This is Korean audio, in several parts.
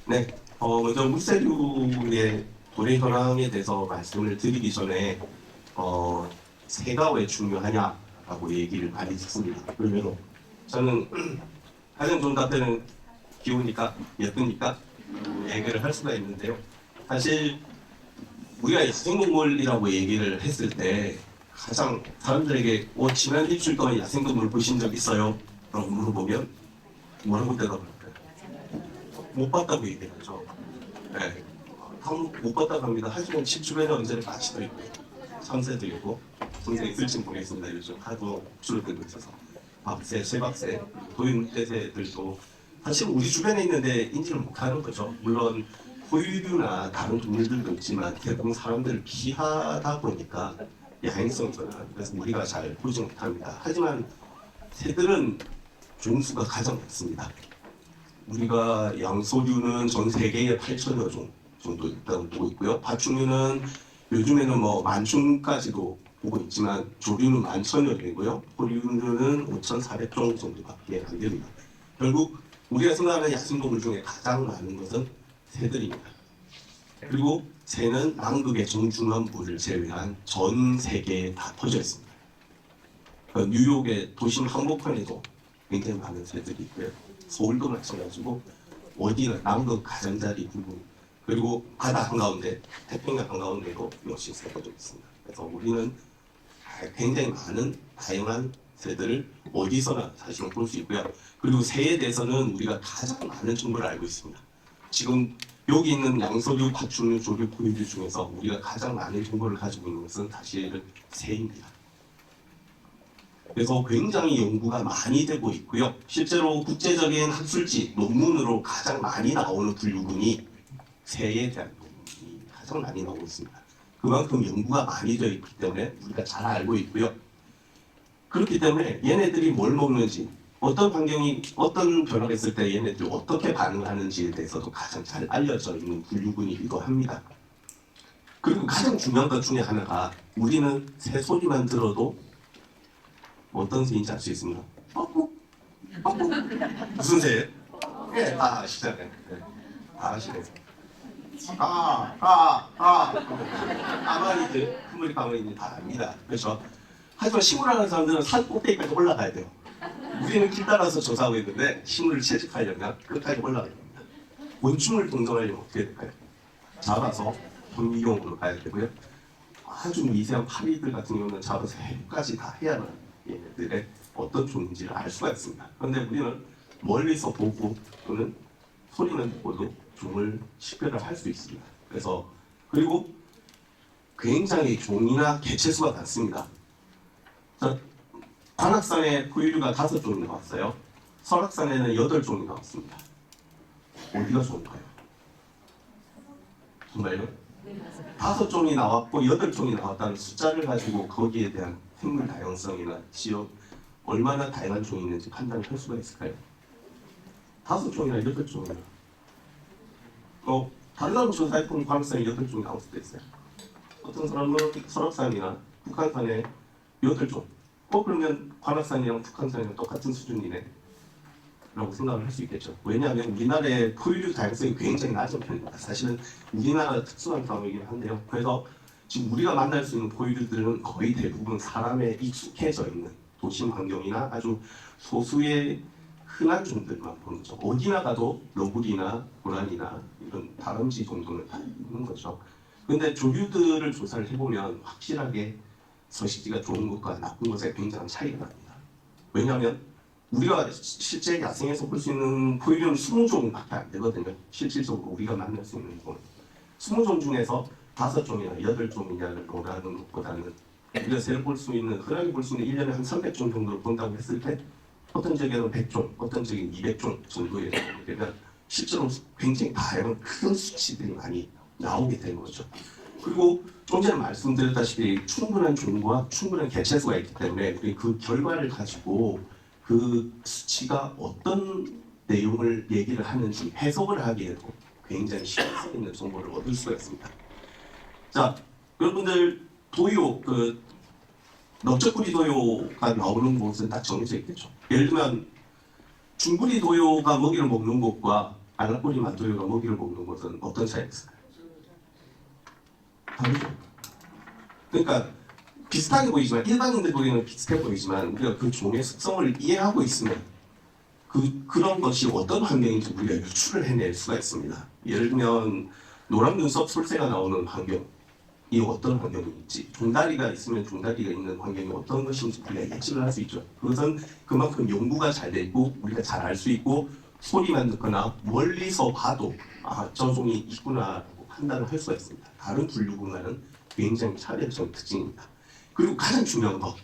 네, 먼저 물세류의 도래 현황에 대해서 말씀을 드리기 전에 새가 왜 중요하냐라고 얘기를 많이 듣습니다. 그러면 저는 가장 좋은 답변은 기후니까, 예쁘니까 얘기를 할 수가 있는데요. 사실 우리가 야생동물이라고 얘기를 했을 때 가장 사람들에게 지난 일주일 동안 야생동물 보신 적 있어요? 라고 물어보면 뭐라고 대답을 할까요? 못 봤다고 얘기하죠. 네. 못 봤다고 합니다. 하지만 집 주변에 언제나 가시도 있고 참새도 있고 동생이 있을지 모르겠습니다. 요즘 하도 줄어들고 있어서 박새, 쇠박새, 도인대새들도 사실 우리 주변에 있는데 인지를 못하는 거죠. 물론 포유류나 다른 동물들도 있지만 대부분 사람들을 피하다 보니까 야행성이 나 그래서 우리가 잘 보지 못합니다. 하지만 새들은 종수가 가장 많습니다. 우리가 양서류는 전 세계에 8천여 종 정도 있다고 보고 있고요. 파충류는 요즘에는 뭐 만충까지도 보고 있지만 조류는 11,000여 종이고요. 포류류는 5,400종 정도밖에 안 됩니다. 결국 우리가 생각하는 야생동물 중에 가장 많은 것은 새들입니다. 그리고 새는 남극의 정중앙부를 제외한 전 세계에 다 퍼져 있습니다. 그러니까 뉴욕의 도심 한복판에도 굉장히 많은 새들이 있고요. 서울도 마찬가지고 어디나 남극 가장자리 부분 그리고 바다 한가운데 태평양 한가운데도 역시 새가 좀 있습니다. 그래서 우리는 굉장히 많은 다양한 새들을 어디서나 사실은 볼 수 있고요. 그리고 새에 대해서는 우리가 가장 많은 정보를 알고 있습니다. 지금 여기 있는 양서류, 파충류, 조류, 포유류 중에서 우리가 가장 많은 정보를 가지고 있는 것은 사실은 새입니다. 그래서 굉장히 연구가 많이 되고 있고요. 실제로 국제적인 학술지 논문으로 가장 많이 나오는 분류군이 새에 대한 논문이 가장 많이 나오고 있습니다. 그만큼 연구가 많이 되어 있기 때문에 우리가 잘 알고 있고요. 그렇기 때문에 얘네들이 뭘 먹는지, 어떤 환경이 어떤 변화가 있을 때 얘네들이 어떻게 반응하는지에 대해서도 가장 잘 알려져 있는 분류군이기도 합니다. 그리고 가장 중요한 것 중에 하나가 우리는 새 소리만 들어도 어떤 새인지 알 수 있습니다. 무슨 새예요? 네, 다 아시잖아요. 네, 다 아시네요. 가만히 흐물이 가만히 다 압니다. 그렇죠? 하지만 시골하는 사람들은 산 꼭대기까지 올라가야 돼요. 우리는 길 따라서 조사하고 있는데 식물을 채집하려면 끝까지 올라가야 됩니다. 곤충을 동정하려면 어떻게 될까요? 잡아서 경이용으로 가야 되고요. 아주 미세한 파리들 같은 경우는 잡아서 해까지 다 해야만 얘네들의 어떤 종인지를 알 수가 있습니다. 그런데 우리는 멀리서 보고 또는 소리는 듣고도 종을 식별을 할 수 있습니다. 그래서 그리고 굉장히 종이나 개체수가 많습니다. 관악산에 포유류가 5종이 나왔어요. 설악산에는 8종이 나왔습니다. 어디가 좋을까요? 정말요? 5종이 나왔고 8종이 나왔다는 숫자를 가지고 거기에 대한 생물 다양성이나 지역 얼마나 다양한 종이 있는지 판단을 할 수가 있을까요? 5종이나 8종이나 다른 사람 조사해보면 관악산에 8종이 나올 수도 있어요. 어떤 사람은 설악산이나 북한산에 8종 그러면 관악산이랑 북한산이랑 똑같은 수준이네 라고 생각을 할 수 있겠죠. 왜냐하면 우리나라의 포유류 다양성이 굉장히 낮은 편입니다. 사실은 우리나라 특수한 상황이긴 한데요. 그래서 지금 우리가 만날 수 있는 포유류들은 거의 대부분 사람에 익숙해져 있는 도심 환경이나 아주 소수의 흔한 종들만 보는 거죠. 어디나 가도 너구리나 고라니나 이런 다람쥐 정도는 다 있는 거죠. 근데 조류들을 조사를 해보면 확실하게 서식지가 좋은 것과 나쁜 것에 굉장한 차이가 납니다. 왜냐하면 우리가 실제 야생에서 볼 수 있는 포유류는 20종밖에 안 되거든요. 실질적으로 우리가 만날 수 있는 건 20종 중에서 5종이나 8종이냐를 보라는 것보다는 우리가 새를 볼 수 있는 흔하게 볼 수 있는 1년에 한 300종 정도를 본다고 했을 때 어떤 지역에는 100종, 어떤 지역에는 200종 정도에 되면 실제로 굉장히 다양한 큰 수치들이 많이 나오게 되는 거죠. 그리고 좀 전에 말씀드렸다시피 충분한 종과 충분한 개체수가 있기 때문에 우리 그 결과를 가지고 그 수치가 어떤 내용을 얘기를 하는지 해석을 하기에도 굉장히 신뢰성 있는 정보를 얻을 수가 있습니다. 자, 여러분들 도요, 넓적구리 도요가 나오는 곳은 딱 정해져 있겠죠. 예를 들면 중구리 도요가 먹이를 먹는 곳과 알라꼬리 마토요가 먹이를 먹는 것은 어떤 차이가 있을까요? 다르죠. 그러니까 비슷하게 보이지만 일반인들 보기에는 비슷해 보이지만 우리가 그 종의 습성을 이해하고 있으면 그런 것이 어떤 환경인지 우리가 유추를 해낼 수가 있습니다. 예를 들면 노란 눈썹 솔새가 나오는 환경이 어떤 환경인지, 종다리가 있으면 종다리가 있는 환경이 어떤 것인지 우리가 예측을 할 수 있죠. 그것은 그만큼 연구가 잘 돼 있고 우리가 잘 알 수 있고 소리만 듣거나 멀리서 봐도 저 종이 있구나라고 판단을 할 수가 있습니다. 다른 분류군과는 굉장히 차별적인 특징입니다. 그리고 가장 중요한 거,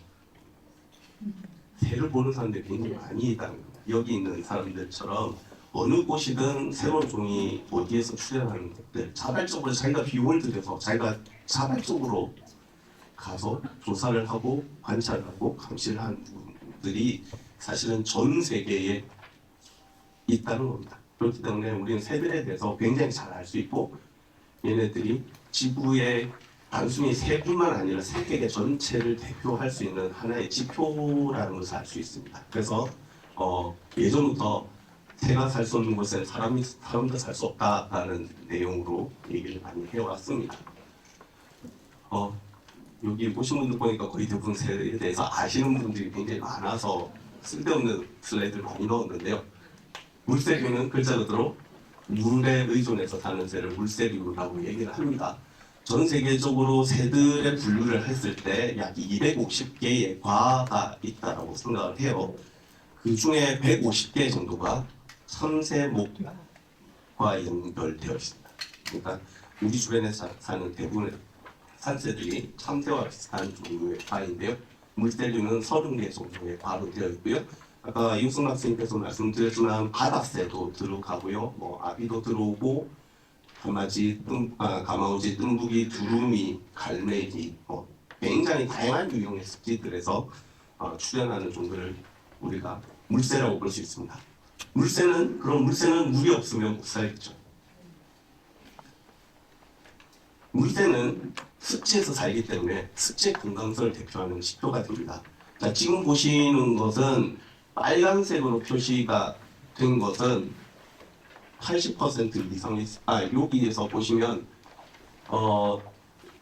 새를 보는 사람들이 굉장히 많이 있다는 겁니다. 여기 있는 사람들처럼 어느 곳이든 새로운 종이 어디에서 출현하는 것들 자발적으로 자기가 비용을 들여서 자기가 자발적으로 가서 조사를 하고 관찰하고 감시를 하는 분들이 사실은 전 세계에 있다는 겁니다. 그렇기 때문에 우리는 새들에 대해서 굉장히 잘 알 수 있고 얘네들이 지구의 단순히 새뿐만 아니라 세계 전체를 대표할 수 있는 하나의 지표라는 것을 알 수 있습니다. 그래서 예전부터 새가 살 수 없는 곳에 사람도 살 수 없다라는 내용으로 얘기를 많이 해왔습니다. 여기 보신 분들 보니까 거의 대부분 새에 대해서 아시는 분들이 굉장히 많아서 쓸데없는 슬라이드를 많이 넣었는데요. 물새류는 글자 그대로 물에 의존해서 사는 새를 물새류라고 얘기를 합니다. 전 세계적으로 새들의 분류를 했을 때 약 250개의 과가 있다고 생각을 해요. 그 중에 150개 정도가 참새목과 연결되어 있습니다. 그러니까 우리 주변에 사는 대부분의 산새들이 참새와 비슷한 종류의 과인데요. 물새류는 30개 정도의 과로 되어 있고요. 아까 이우승 학생님께서 말씀드렸지만 바다새도 들어가고요. 아비도 들어오고 가마지, 가마우지, 뜸부기, 두루미, 갈매기 굉장히 다양한 유형의 습지들에서 출현하는 종들을 우리가 물새라고 볼 수 있습니다. 그럼 물새는 물이 없으면 못 살겠죠. 물새는 습지에서 살기 때문에 습지의 건강성을 대표하는 지표가 됩니다. 자, 지금 보시는 것은 빨간색으로 표시가 된 것은 80% 이상의 여기에서 보시면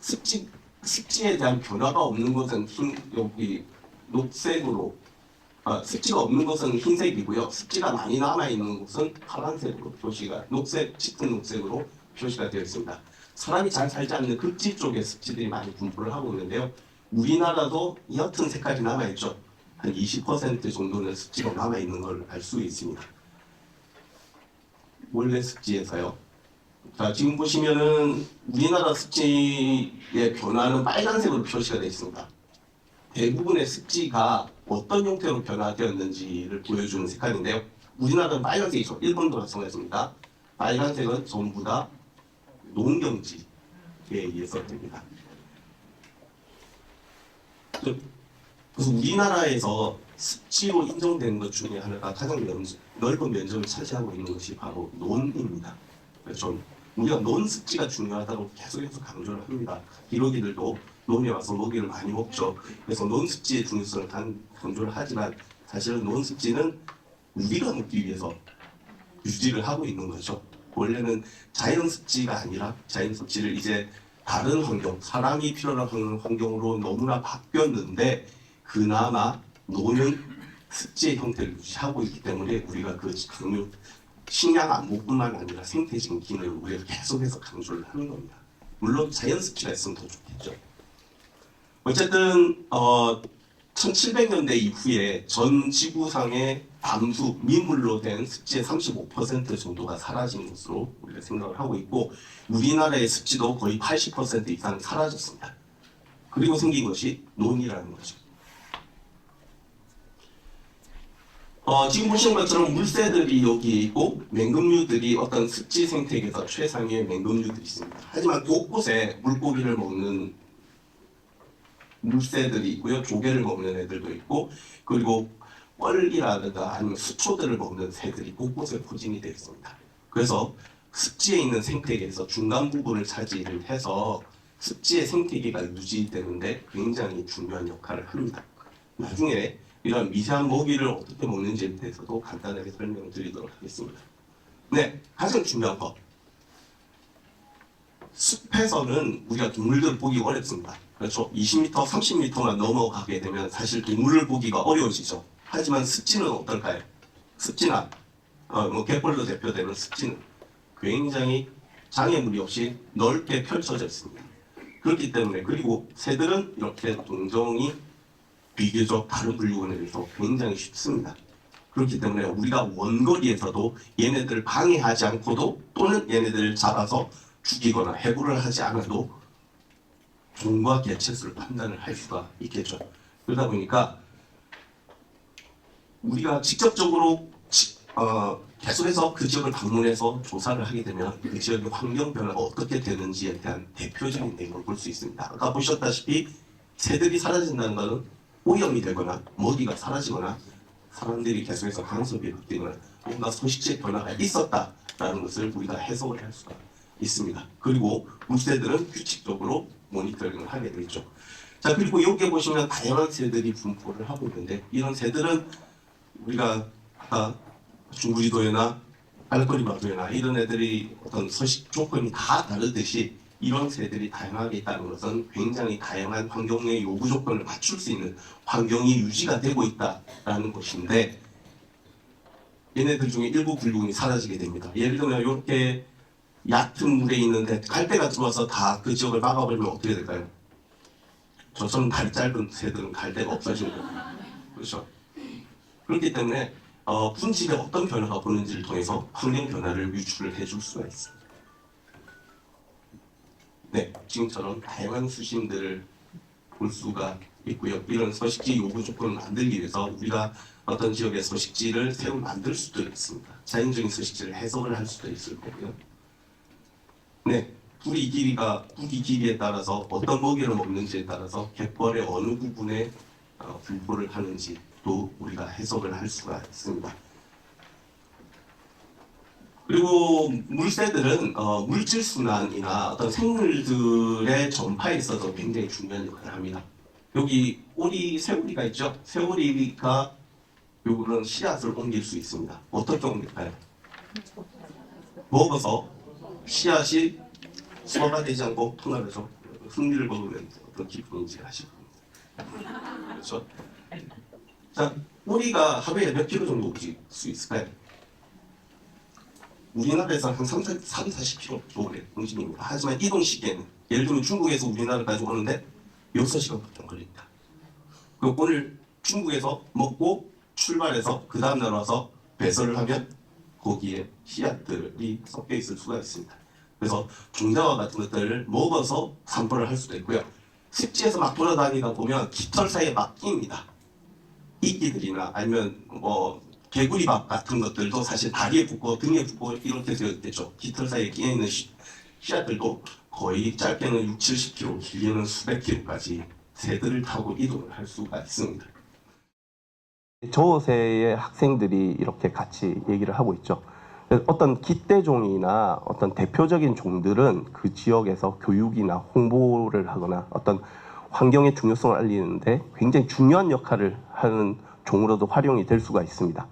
습지에 대한 변화가 없는 것은 여기 녹색으로 습지가 없는 것은 흰색이고요. 습지가 많이 남아 있는 곳은 파란색으로 표시가 짙은 녹색으로 표시가 되어 있습니다. 사람이 잘 살지 않는 극지 쪽에 습지들이 많이 분포를 하고 있는데요. 우리나라도 옅은 색깔이 남아 있죠. 한 20% 정도는 습지가 남아 있는 걸 알 수 있습니다. 원래 습지에서요. 자, 지금 보시면은 우리나라 습지의 변화는 빨간색으로 표시가 되어 있습니다. 대부분의 습지가 어떤 형태로 변화되었는지를 보여주는 색깔인데요. 우리나라는 빨간색이죠. 일본도 마찬가지입니다. 빨간색은 전부 다 농경지에 의해서 됩니다. 그래서 우리나라에서 습지로 인정된 것 중에 하나가 가장 넓은 면적을 차지하고 있는 것이 바로 논입니다. 그래서 우리가 논 습지가 중요하다고 계속해서 강조를 합니다. 기러기들도 논에 와서 먹이를 많이 먹죠. 그래서 논 습지의 중요성을 강조를 하지만 사실은 논 습지는 우리가 먹기 위해서 유지를 하고 있는 거죠. 원래는 자연 습지가 아니라 자연 습지를 이제 다른 환경, 사람이 필요한 환경으로 너무나 바뀌었는데 그나마 논은 습지의 형태를 유지하고 있기 때문에 우리가 그 식량 안보뿐만 아니라 생태적인 기능을 우리가 계속해서 강조를 하는 겁니다. 물론 자연 습지가 있으면 더 좋겠죠. 어쨌든 1700년대 이후에 전 지구상의 담수, 민물로 된 습지의 35% 정도가 사라진 것으로 우리가 생각을 하고 있고 우리나라의 습지도 거의 80% 이상 사라졌습니다. 그리고 생긴 것이 논이라는 거죠. 지금 보시는 것처럼 물새들이 여기 있고 맹금류들이 어떤 습지 생태계에서 최상위의 맹금류들이 있습니다. 하지만 곳곳에 물고기를 먹는 물새들이 있고요. 조개를 먹는 애들도 있고 그리고 뻘이라든가 아니면 수초들을 먹는 새들이 곳곳에 포진이 되어 있습니다. 그래서 습지에 있는 생태계에서 중간 부분을 차지를 해서 습지의 생태계가 유지되는데 굉장히 중요한 역할을 합니다. 나중에 이런 미세한 먹이를 어떻게 먹는지에 대해서도 간단하게 설명을 드리도록 하겠습니다. 네, 가장 중요한 거. 숲에서는 우리가 동물들을 보기 어렵습니다. 그렇죠? 20m, 30m만 넘어가게 되면 사실 동물을 보기가 어려워지죠. 하지만 습지는 어떨까요? 습지나 갯벌로 대표되는 습지는 굉장히 장애물이 없이 넓게 펼쳐져 있습니다. 그렇기 때문에 그리고 새들은 이렇게 동종이 비교적 다른 분류군에 비해서 굉장히 쉽습니다. 그렇기 때문에 우리가 원거리에서도 얘네들을 방해하지 않고도 또는 얘네들을 잡아서 죽이거나 해고를 하지 않아도 종과 개체수를 판단을 할 수가 있겠죠. 그러다 보니까 우리가 직접적으로 계속해서 그 지역을 방문해서 조사를 하게 되면 그 지역의 환경 변화가 어떻게 되는지에 대한 대표적인 내용을 볼 수 있습니다. 아까 보셨다시피 새들이 사라진다는 것은 오염이 되거나 먹이가 사라지거나 사람들이 계속해서 강섭이 바뀌거나 뭔가 소식지의 변화가 있었다라는 것을 우리가 해석을 할 수가 있습니다. 그리고 물새들은 규칙적으로 모니터링을 하게 되죠. 자, 그리고 여기 보시면 다양한 새들이 분포를 하고 있는데 이런 새들은 우리가 아까 중구리도에나 알거리마도에나 이런 애들이 어떤 서식 조건이 다 다르듯이 이런 새들이 다양하게 있다는 것은 굉장히 다양한 환경의 요구 조건을 맞출 수 있는 환경이 유지가 되고 있다라는 것인데 얘네들 중에 일부 분류군이 사라지게 됩니다. 예를 들면 이렇게 얕은 물에 있는데 갈대가 들어와서 다 그 지역을 막아버리면 어떻게 될까요? 저처럼 다리 짧은 새들은 갈대가 없어지는 거예요. 그렇죠? 그렇기 때문에 분질에 어떤 변화가 보는지를 통해서 환경 변화를 유출을 해줄 수가 있습니다. 네, 지금처럼 다양한 수심들을 볼 수가 있고요. 이런 서식지 요구 조건을 만들기 위해서 우리가 어떤 지역의 서식지를 새로 만들 수도 있습니다. 자연적인 서식지를 해석을 할 수도 있을 거고요. 네, 뿌리 길이에 따라서 어떤 먹이를 먹는지에 따라서 갯벌의 어느 부분에 분포를 하는지도 우리가 해석을 할 수가 있습니다. 그리고 물새들은 물질 순환이나 어떤 생물들의 전파에 있어서 굉장히 중요한 역할을 합니다. 여기 새오리가 있죠? 새오리가 요런 씨앗을 옮길 수 있습니다. 어떻게 옮길까요? 먹어서 씨앗이 소화가 되지 않고 통하면서 흥미를 먹으면 어떤 기분인지 아실 겁니다. 그렇죠? 자, 오리가 하루에 몇 킬로 정도 움직일 수 있을까요? 우리나라에서 한 40km 정도의 움직입니다. 하지만 이동 시기에는 예를 들면 중국에서 우리나라까지 오는데 6시간밖에 안 걸립니다. 그 오늘 중국에서 먹고 출발해서 그 다음날 와서 배설을 하면 거기에 씨앗들이 섞여 있을 수가 있습니다. 그래서 종자와 같은 것들을 먹어서 산보를 할 수도 있고요. 습지에서 막 돌아다니다 보면 깃털 사이에 막 끼입니다. 이끼들이나 아니면 개구리밥 같은 것들도 사실 다리에 붙고 등에 붙고 이렇게 되어 있죠. 깃털 사이에 끼어 있는 씨앗들도 거의 짧게는 6, 70km, 길게는 수백 km까지 새들을 타고 이동을 할 수가 있습니다. 저어새의 학생들이 이렇게 같이 얘기를 하고 있죠. 어떤 깃대종이나 어떤 대표적인 종들은 그 지역에서 교육이나 홍보를 하거나 어떤 환경의 중요성을 알리는데 굉장히 중요한 역할을 하는 종으로도 활용이 될 수가 있습니다.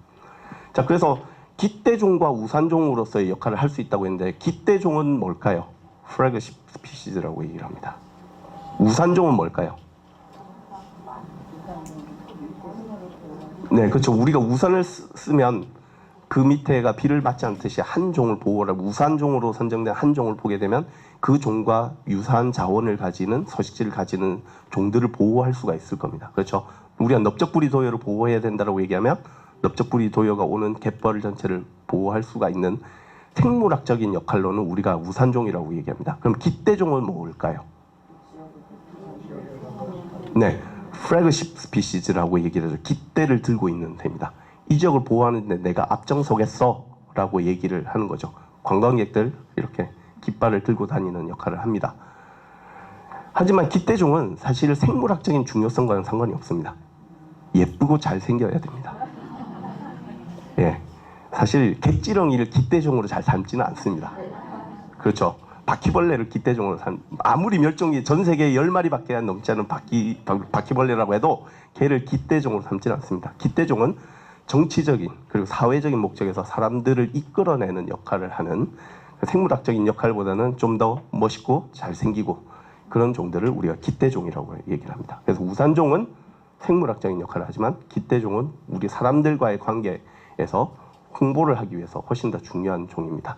자, 그래서 깃대종과 우산종으로서의 역할을 할 수 있다고 했는데 깃대종은 뭘까요? 프래그 스피시즈라고 얘기를 합니다. 우산종은 뭘까요? 네, 그렇죠. 우리가 우산을 쓰면 그 밑에가 비를 맞지 않듯이 한 종을 보호하라 우산종으로 선정된 한 종을 보게 되면 그 종과 유사한 자원을 가지는 서식지를 가지는 종들을 보호할 수가 있을 겁니다. 그렇죠. 우리가 넓적부리 도요를 보호해야 된다고 얘기하면 넓적부리 도요가 오는 갯벌 전체를 보호할 수가 있는 생물학적인 역할로는 우리가 우산종이라고 얘기합니다. 그럼 깃대종은 뭘까요? 네, 프래그 스피시즈라고 얘기를 해서 깃대를 들고 있는 새입니다. 이 지역을 보호하는데 내가 앞장서겠어 라고 얘기를 하는 거죠. 관광객들 이렇게 깃발을 들고 다니는 역할을 합니다. 하지만 깃대종은 사실 생물학적인 중요성과는 상관이 없습니다. 예쁘고 잘생겨야 됩니다. 예, 사실 갯지렁이를 깃대종으로 잘 삶지는 않습니다. 그렇죠. 바퀴벌레를 깃대종으로 아무리 멸종이 전 세계에 10마리밖에 넘지 않은 바퀴벌레라고 해도 걔를 깃대종으로 삼지는 않습니다. 깃대종은 정치적인 그리고 사회적인 목적에서 사람들을 이끌어내는 역할을 하는 생물학적인 역할보다는 좀 더 멋있고 잘생기고 그런 종들을 우리가 깃대종이라고 얘기를 합니다. 그래서 우산종은 생물학적인 역할을 하지만 깃대종은 우리 사람들과의 관계에서 홍보를 하기 위해서 훨씬 더 중요한 종입니다.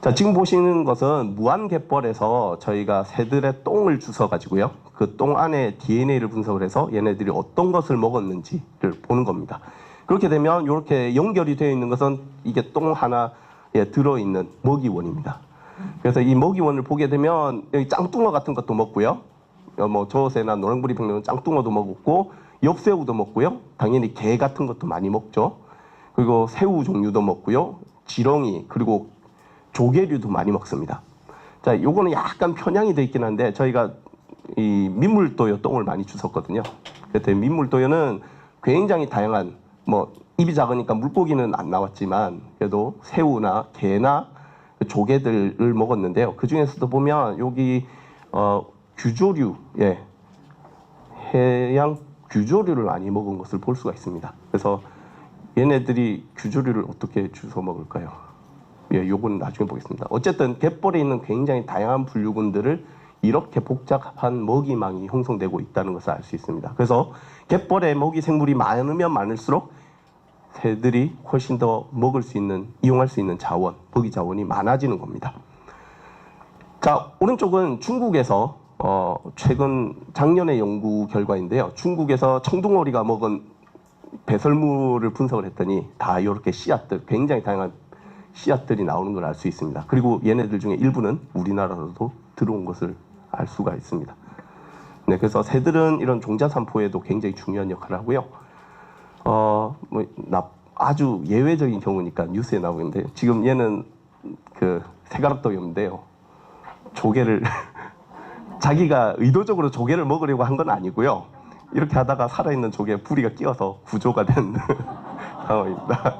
자, 지금 보시는 것은 무한갯벌에서 저희가 새들의 똥을 주워가지고요. 그 똥 안에 DNA를 분석을 해서 얘네들이 어떤 것을 먹었는지를 보는 겁니다. 그렇게 되면 이렇게 연결이 되어 있는 것은 이게 똥 하나에 들어있는 먹이원입니다. 그래서 이 먹이원을 보게 되면 여기 짱뚱어 같은 것도 먹고요. 뭐 저새나 노랑부리 평령은 짱뚱어도 먹었고 엽새우도 먹고요. 당연히 게 같은 것도 많이 먹죠. 그리고 새우 종류도 먹고요. 지렁이 그리고 조개류도 많이 먹습니다. 자, 요거는 약간 편향이 돼 있긴 한데 저희가 이 민물도요 똥을 많이 주웠거든요. 그때 민물도요는 굉장히 다양한 뭐 입이 작으니까 물고기는 안 나왔지만 그래도 새우나 게나 조개들을 먹었는데요. 그 중에서도 보면 여기 규조류, 예, 해양 규조류를 많이 먹은 것을 볼 수가 있습니다. 그래서 얘네들이 규조류를 어떻게 주워 먹을까요? 예, 요건 나중에 보겠습니다. 어쨌든 갯벌에 있는 굉장히 다양한 분류군들을 이렇게 복잡한 먹이망이 형성되고 있다는 것을 알 수 있습니다. 그래서 갯벌에 먹이 생물이 많으면 많을수록 새들이 훨씬 더 먹을 수 있는, 이용할 수 있는 자원, 먹이 자원이 많아지는 겁니다. 자, 오른쪽은 중국에서 최근 작년의 연구 결과인데요. 중국에서 청둥오리가 먹은 배설물을 분석을 했더니 다 이렇게 씨앗들, 굉장히 다양한 씨앗들이 나오는 걸 알 수 있습니다. 그리고 얘네들 중에 일부는 우리나라로도 들어온 것을 알 수가 있습니다. 네, 그래서 새들은 이런 종자 산포에도 굉장히 중요한 역할을 하고요. 아주 예외적인 경우니까 뉴스에 나오는데 지금 얘는 그 새가락도였는데요. 조개를 자기가 의도적으로 조개를 먹으려고 한 건 아니고요. 이렇게 하다가 살아있는 조개에 부리가 끼어서 구조가 된 상황입니다.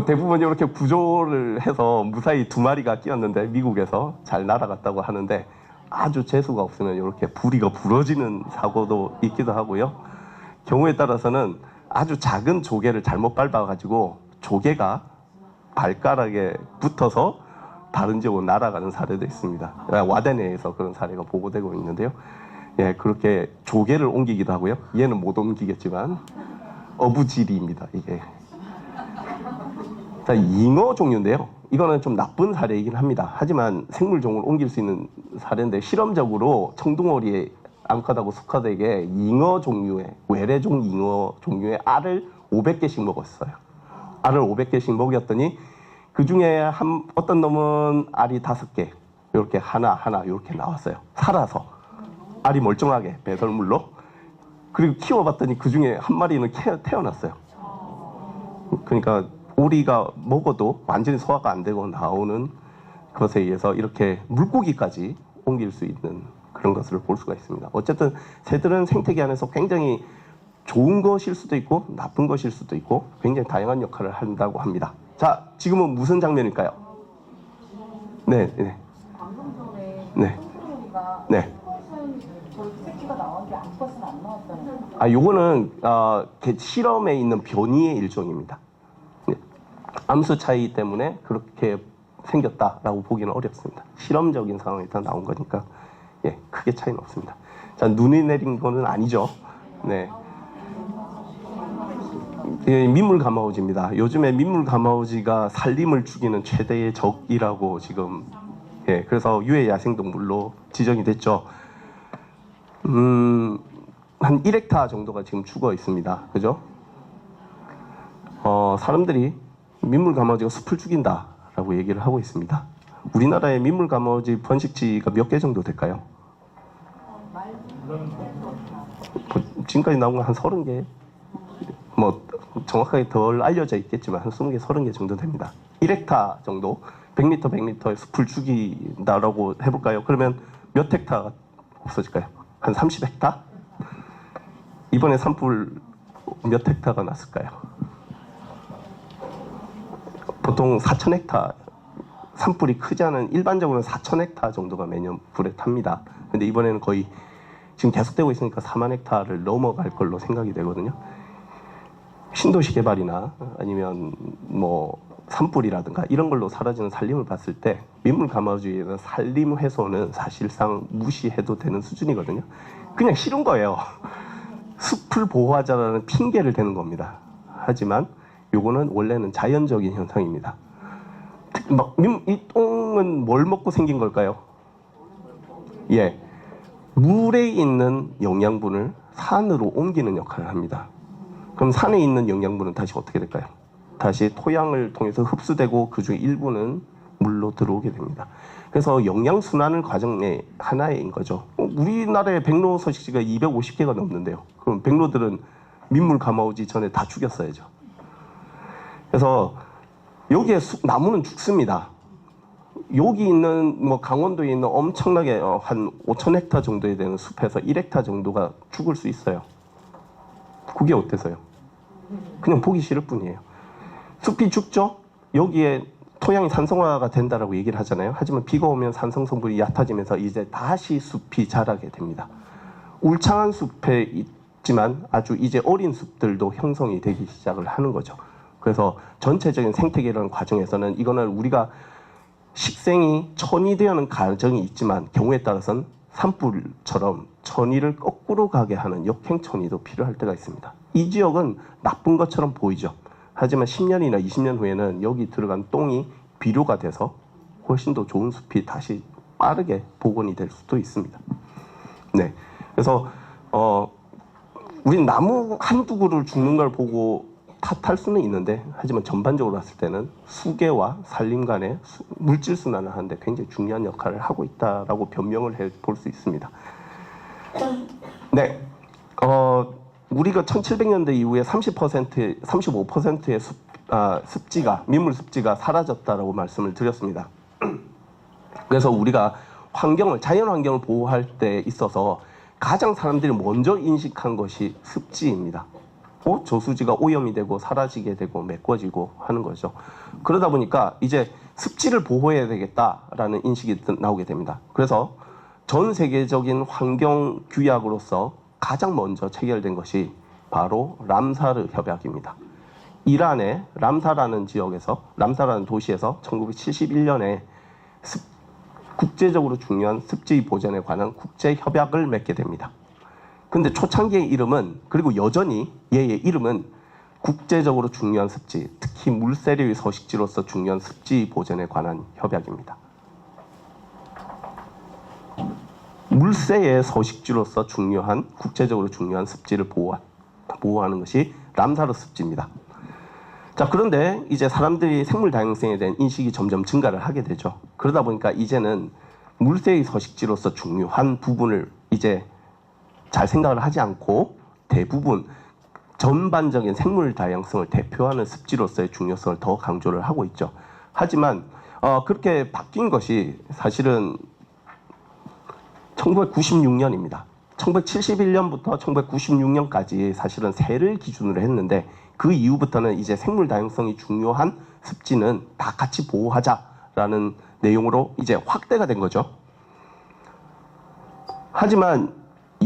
대부분 이렇게 구조를 해서 무사히 2마리가 끼었는데 미국에서 잘 날아갔다고 하는데 아주 재수가 없으면 이렇게 부리가 부러지는 사고도 있기도 하고요. 경우에 따라서는 아주 작은 조개를 잘못 밟아가지고 조개가 발가락에 붙어서 다른 지역으로 날아가는 사례도 있습니다. 와데네에서 그런 사례가 보고되고 있는데요. 예, 그렇게 조개를 옮기기도 하고요. 얘는 못 옮기겠지만 어부지리입니다, 이게. 자, 잉어 종류인데요. 이거는 좀 나쁜 사례이긴 합니다. 하지만 생물종을 옮길 수 있는 사례인데 실험적으로 청둥오리의 앙카다고 수카드에게 잉어 종류의 외래종 잉어 종류의 알을 500개씩 먹었어요. 알을 500개씩 먹였더니 그 중에 어떤 놈은 알이 5개, 이렇게 하나 이렇게 나왔어요. 살아서 알이 멀쩡하게 배설물로. 그리고 키워봤더니 그 중에 한 마리는 태어났어요. 그러니까 오리가 먹어도 완전히 소화가 안 되고 나오는 것에 의해서 이렇게 물고기까지 옮길 수 있는 그런 것을 볼 수가 있습니다. 어쨌든 새들은 생태계 안에서 굉장히 좋은 것일 수도 있고 나쁜 것일 수도 있고 굉장히 다양한 역할을 한다고 합니다. 자, 지금은 무슨 장면일까요? 네. 방금 전에 네. 청둥오리가 네. 저희 새끼가 나왔는데 암컷은 안 나왔잖아요. 요거는 실험에 있는 변이의 일종입니다. 네. 암수 차이 때문에 그렇게 생겼다라고 보기는 어렵습니다. 실험적인 상황에서 나온 거니까 예, 크게 차이는 없습니다. 자, 눈이 내린 거는 아니죠. 네. 예, 민물가마우지입니다. 요즘에 민물가마우지가 살림을 죽이는 최대의 적이라고 지금 예, 그래서 유해 야생동물로 지정이 됐죠. 한 1헥타 정도가 지금 죽어 있습니다. 그죠? 사람들이 민물가마우지가 숲을 죽인다라고 얘기를 하고 있습니다. 우리나라의 민물가마우지 번식지가 몇 개 정도 될까요? 지금까지 나온 건 한 30개. 뭐 정확하게 덜 알려져 있겠지만 한 20개, 30개 정도 됩니다. 1헥타 정도, 100m, 100m의 숲을 죽인다라고 해볼까요? 그러면 몇 헥타가 없어질까요? 한 30헥타? 이번에 산불 몇 헥타가 났을까요? 보통 4,000헥타, 산불이 크지 않은 일반적으로는 4,000헥타 정도가 매년 불에 탑니다. 근데 이번에는 거의 지금 계속되고 있으니까 4만 헥타를 넘어갈 걸로 생각이 되거든요. 신도시 개발이나 아니면 뭐 산불이라든가 이런 걸로 사라지는 산림을 봤을 때 민물 감화주의에는 산림 훼손은 사실상 무시해도 되는 수준이거든요. 그냥 싫은 거예요. 숲을 보호하자라는 핑계를 대는 겁니다. 하지만 요거는 원래는 자연적인 현상입니다. 이 똥은 뭘 먹고 생긴 걸까요? 예, 물에 있는 영양분을 산으로 옮기는 역할을 합니다. 그럼 산에 있는 영양분은 다시 어떻게 될까요? 다시 토양을 통해서 흡수되고 그 중에 일부는 물로 들어오게 됩니다. 그래서 영양순환을 과정의 하나인 거죠. 우리나라의 백로 서식지가 250개가 넘는데요. 그럼 백로들은 민물 감아 오지 전에 다 죽였어야죠. 그래서 여기에 나무는 죽습니다. 여기 있는 뭐 강원도에 있는 엄청나게 한 5,000헥타 정도에 되는 숲에서 1헥타 정도가 죽을 수 있어요. 그게 어때서요? 그냥 보기 싫을 뿐이에요. 숲이 죽죠? 여기에 토양이 산성화가 된다라고 얘기를 하잖아요. 하지만 비가 오면 산성 성분이 얕아지면서 이제 다시 숲이 자라게 됩니다. 울창한 숲에 있지만 아주 이제 어린 숲들도 형성이 되기 시작을 하는 거죠. 그래서 전체적인 생태계라는 과정에서는 이거는 우리가 식생이 천이되어는 과정이 있지만 경우에 따라서는 산불처럼 천이를 거꾸로 가게 하는 역행천이도 필요할 때가 있습니다. 이 지역은 나쁜 것처럼 보이죠. 하지만 10년이나 20년 후에는 여기 들어간 똥이 비료가 돼서 훨씬 더 좋은 숲이 다시 빠르게 복원이 될 수도 있습니다. 네, 그래서 우린 나무 한두 그루 죽는 걸 보고 탓할 수는 있는데, 하지만 전반적으로 봤을 때는 수계와 산림 간의 물질 순환을 하는데 굉장히 중요한 역할을 하고 있다라고 변명을 해 볼 수 있습니다. 네, 우리가 1700년대 이후에 35%의 습지가 민물 습지가 사라졌다라고 말씀을 드렸습니다. 그래서 우리가 자연 환경을 보호할 때 있어서 가장 사람들이 먼저 인식한 것이 습지입니다. 저수지가 오염이 되고 사라지게 되고 메꿔지고 하는 거죠. 그러다 보니까 이제 습지를 보호해야 되겠다라는 인식이 나오게 됩니다. 그래서 전 세계적인 환경 규약으로서 가장 먼저 체결된 것이 바로 람사르 협약입니다. 이란의 람사라는 도시에서 1971년에 국제적으로 중요한 습지 보전에 관한 국제 협약을 맺게 됩니다. 근데 초창기의 이름은, 그리고 여전히 얘의 이름은 국제적으로 중요한 습지, 특히 물세류의 서식지로서 중요한 습지 보전에 관한 협약입니다. 물세의 서식지로서 국제적으로 중요한 습지를 보호하는 것이 람사르 습지입니다. 자, 그런데 이제 사람들이 생물 다양성에 대한 인식이 점점 증가를 하게 되죠. 그러다 보니까 이제는 물세의 서식지로서 중요한 부분을 이제 잘 생각을 하지 않고 대부분 전반적인 생물 다양성을 대표하는 습지로서의 중요성을 더 강조를 하고 있죠. 하지만 그렇게 바뀐 것이 사실은 1996년입니다. 1971년부터 1996년까지 사실은 세를 기준으로 했는데, 그 이후부터는 이제 생물 다양성이 중요한 습지는 다 같이 보호하자라는 내용으로 이제 확대가 된 거죠. 하지만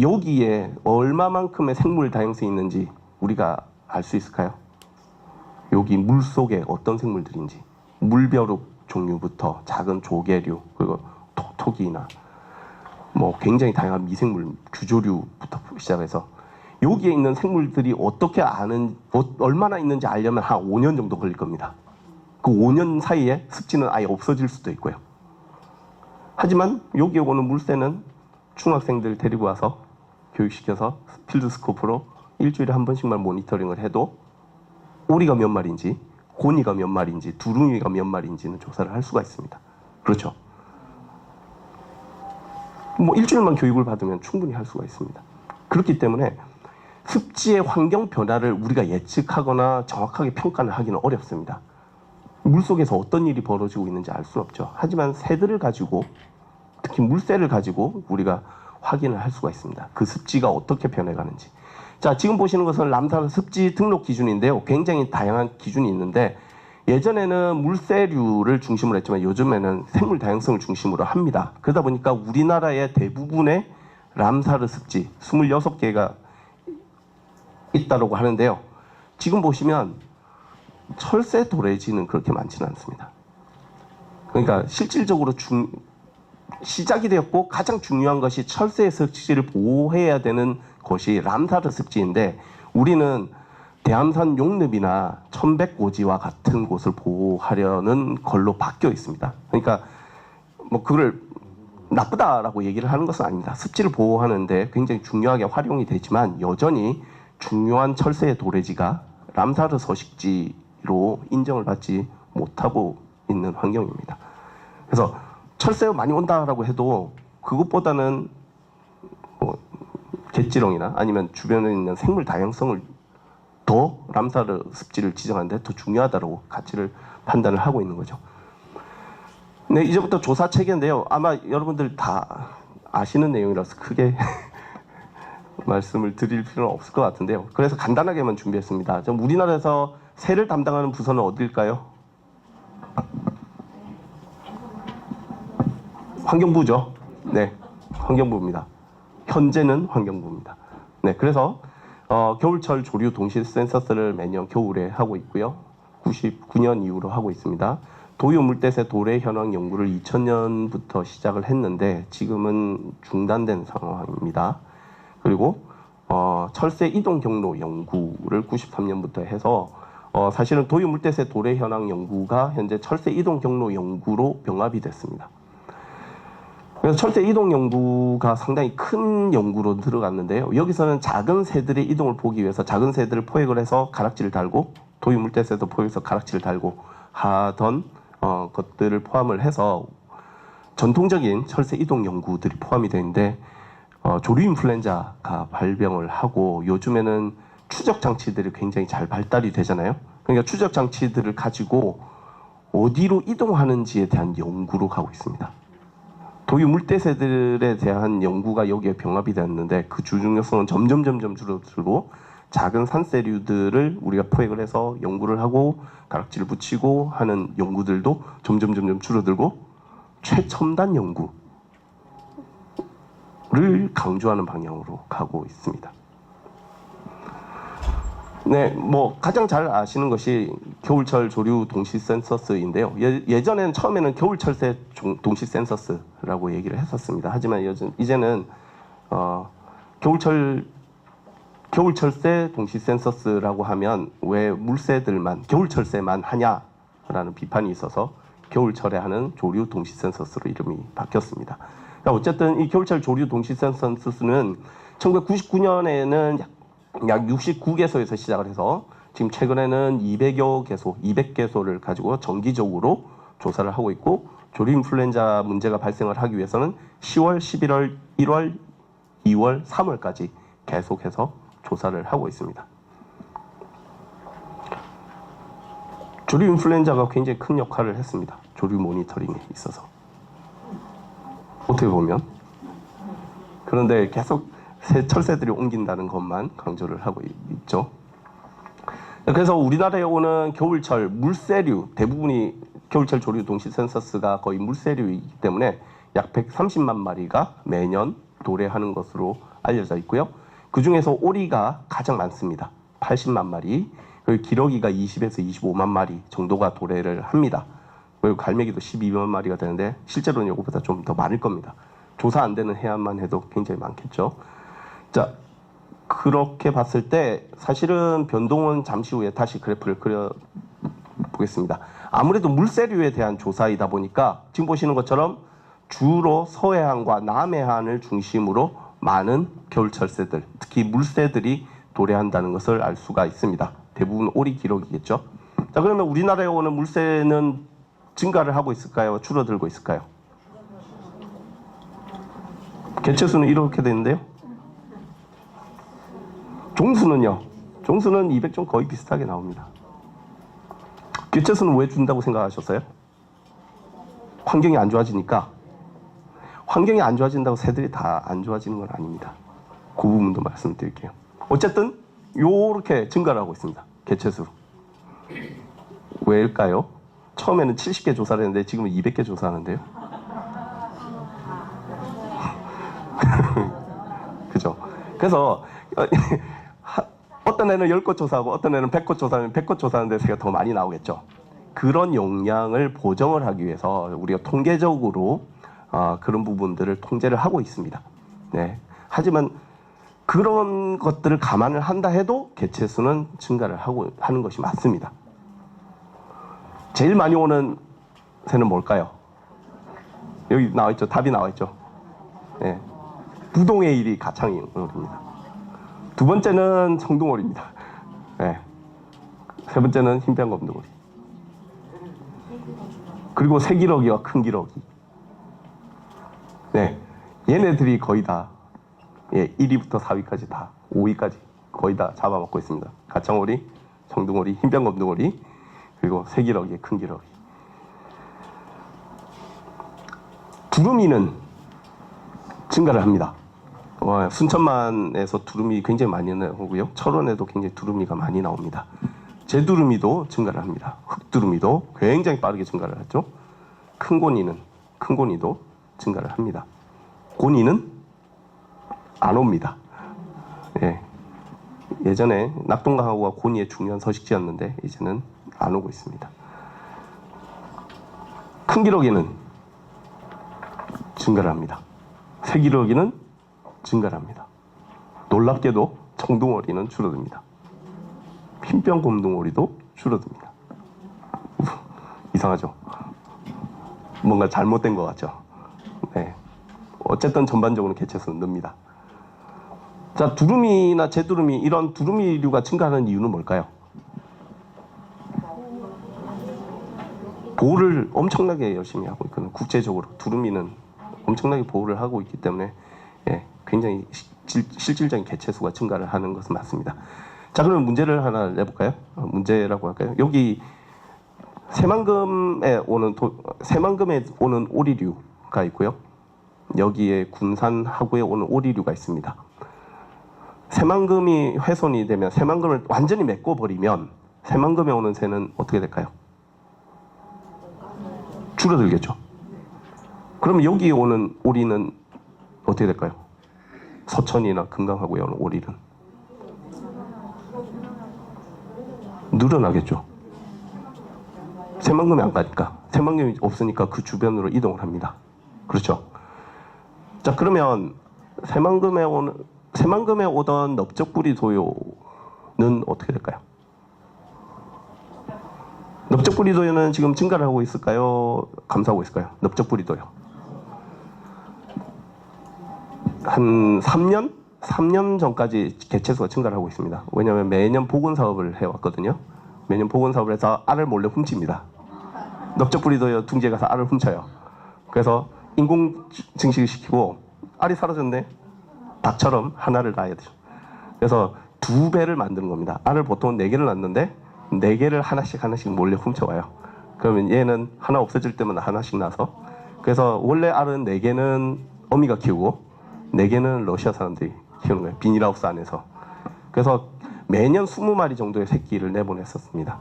여기에 얼마만큼의 생물 다양성이 있는지 우리가 알 수 있을까요? 여기 물 속에 어떤 생물들인지, 물벼룩 종류부터 작은 조개류, 그리고 톡톡이나 뭐 굉장히 다양한 미생물, 규조류부터 시작해서 여기에 있는 생물들이 얼마나 있는지 알려면 한 5년 정도 걸릴 겁니다. 그 5년 사이에 습지는 아예 없어질 수도 있고요. 하지만 여기에 오는 물새는 중학생들 데리고 와서 교육시켜서 필드스코프로 일주일에 한 번씩만 모니터링을 해도 오리가 몇 마리인지, 고니가 몇 마리인지, 두루미가 몇 마리인지는 조사를 할 수가 있습니다. 그렇죠? 뭐 일주일만 교육을 받으면 충분히 할 수가 있습니다. 그렇기 때문에 습지의 환경 변화를 우리가 예측하거나 정확하게 평가를 하기는 어렵습니다. 물속에서 어떤 일이 벌어지고 있는지 알 수는 없죠. 하지만 새들을 가지고, 특히 물새를 가지고 우리가 확인을 할 수가 있습니다. 그 습지가 어떻게 변해가는지. 자, 지금 보시는 것은 람사르 습지 등록 기준인데요. 굉장히 다양한 기준이 있는데, 예전에는 물새류를 중심으로 했지만 요즘에는 생물 다양성을 중심으로 합니다. 그러다 보니까 우리나라의 대부분의 람사르 습지 26개가 있다고 하는데요. 지금 보시면 철새 도래지는 그렇게 많지는 않습니다. 그러니까 실질적으로 시작이 되었고 가장 중요한 것이 철새의 습지를 보호해야 되는 것이 람사르 습지인데 우리는 대암산 용늪이나 천백고지와 같은 곳을 보호하려는 걸로 바뀌어 있습니다. 그러니까 뭐 그걸 나쁘다라고 얘기를 하는 것은 아닙니다. 습지를 보호하는데 굉장히 중요하게 활용이 되지만 여전히 중요한 철새의 도래지가 람사르 서식지로 인정을 받지 못하고 있는 환경입니다. 그래서 철새가 많이 온다라고 해도 그것보다는 뭐 갯지렁이나 아니면 주변에 있는 생물 다양성을 더 람사르 습지를 지정하는데 더 중요하다고 가치를 판단을 하고 있는 거죠. 네, 이제부터 조사 체계인데요. 아마 여러분들 다 아시는 내용이라서 크게 말씀을 드릴 필요는 없을 것 같은데요. 그래서 간단하게만 준비했습니다. 좀 우리나라에서 새를 담당하는 부서는 어딜까요? 환경부죠. 네, 환경부입니다. 현재는 환경부입니다. 네, 그래서 겨울철 조류 동시 센서스를 매년 겨울에 하고 있고요. 99년 이후로 하고 있습니다. 도요 물대새 도래 현황 연구를 2000년부터 시작을 했는데 지금은 중단된 상황입니다. 그리고 철새 이동 경로 연구를 93년부터 해서 사실은 도요 물대새 도래 현황 연구가 현재 철새 이동 경로 연구로 병합이 됐습니다. 그래서 철새 이동 연구가 상당히 큰 연구로 들어갔는데요. 여기서는 작은 새들의 이동을 보기 위해서 작은 새들을 포획을 해서 가락지를 달고 도요 물대새도 포획해서 가락지를 달고 하던 것들을 포함을 해서 전통적인 철새 이동 연구들이 포함이 되는데 조류 인플루엔자가 발병을 하고 요즘에는 추적 장치들이 굉장히 잘 발달이 되잖아요. 그러니까 추적 장치들을 가지고 어디로 이동하는지에 대한 연구로 가고 있습니다. 도유 물대새들에 대한 연구가 여기에 병합이 됐는데 그 주중력성은 점점 줄어들고 작은 산새류들을 우리가 포획을 해서 연구를 하고 가락지를 붙이고 하는 연구들도 점점 줄어들고 최첨단 연구를 강조하는 방향으로 가고 있습니다. 네, 뭐 가장 잘 아시는 것이 겨울철 조류 동시 센서스인데요. 예전에는 처음에는 겨울철새 동시 센서스라고 얘기를 했었습니다. 하지만 이제는 겨울철새 동시 센서스라고 하면 왜 물새들만 겨울철새만 하냐라는 비판이 있어서 겨울철에 하는 조류 동시 센서스로 이름이 바뀌었습니다. 그러니까 어쨌든 이 겨울철 조류 동시 센서스는 1999년에는 약 69개소에서 시작을 해서 지금 최근에는 200여 개소, 200개소를 가지고 정기적으로 조사를 하고 있고 조류 인플루엔자 문제가 발생을 하기 위해서는 10월, 11월, 1월, 2월, 3월까지 계속해서 조사를 하고 있습니다. 조류 인플루엔자가 굉장히 큰 역할을 했습니다. 조류 모니터링에 있어서. 어떻게 보면. 그런데 계속 철새들이 옮긴다는 것만 강조를 하고 있죠. 그래서 우리나라에 오는 겨울철 물새류 대부분이 겨울철 조류 동시 센서스가 거의 물새류이기 때문에 약 130만 마리가 매년 도래하는 것으로 알려져 있고요. 그 중에서 오리가 가장 많습니다. 80만 마리, 그리고 기러기가 20에서 25만 마리 정도가 도래를 합니다. 그리고 갈매기도 12만 마리가 되는데 실제로는 이거보다 좀 더 많을 겁니다. 조사 안 되는 해안만 해도 굉장히 많겠죠. 자, 그렇게 봤을 때 사실은 변동은 잠시 후에 다시 그래프를 그려보겠습니다. 아무래도 물새류에 대한 조사이다 보니까 지금 보시는 것처럼 주로 서해안과 남해안을 중심으로 많은 겨울철새들, 특히 물새들이 도래한다는 것을 알 수가 있습니다. 대부분 오리 기록이겠죠. 자, 그러면 우리나라에 오는 물새는 증가를 하고 있을까요? 줄어들고 있을까요? 개체수는 이렇게 되는데요. 종수는요? 종수는 200종 거의 비슷하게 나옵니다. 개체수는 왜 준다고 생각하셨어요? 환경이 안 좋아지니까. 환경이 안 좋아진다고 새들이 다 안 좋아지는 건 아닙니다. 그 부분도 말씀드릴게요. 어쨌든 요렇게 증가를 하고 있습니다. 개체수. 왜일까요? 처음에는 70개 조사를 했는데 지금은 200개 조사하는데요. 그죠? 그래서 어떤 애는 10곳 조사하고 어떤 애는 100곳 조사하면 100곳 조사하는데 새가 더 많이 나오겠죠. 그런 용량을 보정을 하기 위해서 우리가 통계적으로 그런 부분들을 통제를 하고 있습니다. 네. 하지만 그런 것들을 감안을 한다 해도 개체수는 증가를 하는 것이 맞습니다. 제일 많이 오는 새는 뭘까요? 여기 나와 있죠. 답이 나와 있죠. 네. 부동의 1위 가창오리입니다. 두 번째는 청둥오리입니다. 네. 세 번째는 흰뺨검둥오리. 그리고 새기러기와 큰기러기. 네. 얘네들이 거의 다 1위부터 4위까지 다 5위까지 거의 다 잡아먹고 있습니다. 가창오리, 청둥오리, 흰뺨검둥오리, 그리고 새기러기, 큰기러기. 두루미는 증가를 합니다. 순천만에서 두루미 굉장히 많이 나오고요. 철원에도 굉장히 두루미가 많이 나옵니다. 제두루미도 증가를 합니다. 흑두루미도 굉장히 빠르게 증가를 하죠. 큰고니도 증가를 합니다. 고니는 안 옵니다. 예. 예전에 낙동강하고가 고니의 중요한 서식지였는데 이제는 안 오고 있습니다. 큰기러기는 증가를 합니다. 새기러기는 증가를 합니다. 놀랍게도 청둥오리는 줄어듭니다. 흰뺨검둥오리도 줄어듭니다. 이상하죠? 뭔가 잘못된 것 같죠? 네. 어쨌든 전반적으로 개체수는 늡니다. 자, 두루미나 제두루미 이런 두루미류가 증가하는 이유는 뭘까요? 보호를 엄청나게 열심히 하고 있거든요. 국제적으로 두루미는 엄청나게 보호를 하고 있기 때문에 굉장히 실질적인 개체수가 증가를 하는 것은 맞습니다. 자, 그러면 문제를 하나 내볼까요? 문제라고 할까요? 여기 새만금에 오는 오리류가 있고요. 여기에 군산 하구에 오는 오리류가 있습니다. 새만금이 훼손이 되면 새만금을 완전히 메꿔버리면 새만금에 오는 새는 어떻게 될까요? 줄어들겠죠. 그럼 여기 오는 오리는 어떻게 될까요? 서천이나 금강하구에 오는 오리는 늘어나겠죠. 새만금이 안 가니까. 새만금이 없으니까 그 주변으로 이동을 합니다. 그렇죠. 자, 그러면 새만금에 오던 넓적부리 도요는 어떻게 될까요? 넓적부리 도요는 지금 증가를 하고 있을까요? 감소하고 있을까요? 넓적부리 도요. 한 3년 전까지 개체수가 증가를 하고 있습니다. 왜냐하면 매년 복원 사업을 해왔거든요. 매년 복원 사업을 해서 알을 몰래 훔칩니다. 넓적부리도요 둥지에 가서 알을 훔쳐요. 그래서 인공 증식을 시키고 알이 사라졌네. 닭처럼 하나를 낳아야 돼요. 그래서 2배를 만드는 겁니다. 알을 보통 4개를 낳는데 4개를 하나씩 몰래 훔쳐와요. 그러면 얘는 하나 없어질 때마다 하나씩 나서, 그래서 원래 알은 4개는 어미가 키우고 4개는 러시아 사람들이 키우는 거예요. 비닐하우스 안에서. 그래서 매년 20마리 정도의 새끼를 내보냈었습니다.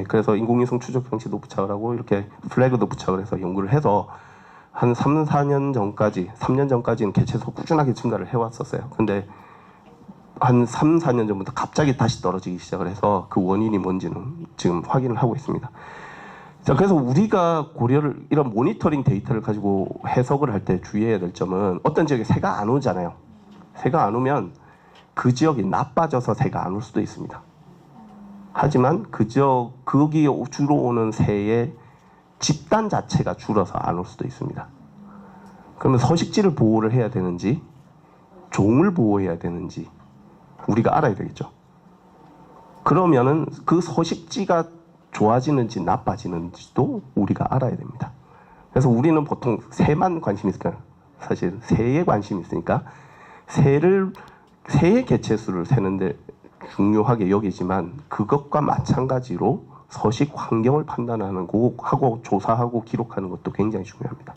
그래서 인공위성 추적 장치도 부착을 하고 이렇게 플래그도 부착을 해서 연구를 해서 한 3년 전까지는 개체수 꾸준하게 증가를 해왔었어요. 근데 한 4년 전부터 갑자기 다시 떨어지기 시작을 해서 그 원인이 뭔지는 지금 확인을 하고 있습니다. 자, 그래서 우리가 이런 모니터링 데이터를 가지고 해석을 할 때 주의해야 될 점은, 어떤 지역에 새가 안 오잖아요. 새가 안 오면 그 지역이 나빠져서 새가 안 올 수도 있습니다. 하지만 거기에 주로 오는 새의 집단 자체가 줄어서 안 올 수도 있습니다. 그러면 서식지를 보호를 해야 되는지 종을 보호해야 되는지 우리가 알아야 되겠죠. 그러면은 그 서식지가 좋아지는지 나빠지는지도 우리가 알아야 됩니다. 그래서 우리는 보통 새만 관심이 있을까요? 사실 새에 관심이 있으니까 새의 개체수를 세는데 중요하게 여기지만, 그것과 마찬가지로 서식 환경을 판단하는 거 하고 조사하고 기록하는 것도 굉장히 중요합니다.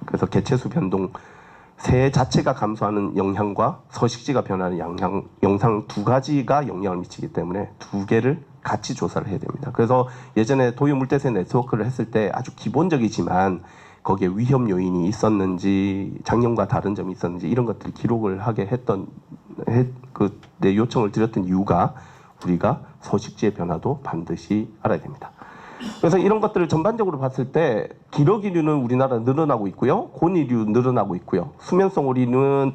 그래서 개체수 변동, 새 자체가 감소하는 영향과 서식지가 변하는 영상 두 가지가 영향을 미치기 때문에 두 개를 같이 조사를 해야 됩니다. 그래서 예전에 도요 물대새 네트워크를 했을 때 아주 기본적이지만 거기에 위험 요인이 있었는지, 작년과 다른 점이 있었는지 이런 것들을 기록을 하게 했던 내 요청을 드렸던 이유가 우리가 서식지의 변화도 반드시 알아야 됩니다. 그래서 이런 것들을 전반적으로 봤을 때 기러기류는 우리나라 늘어나고 있고요. 고니류 늘어나고 있고요. 수면성 오리는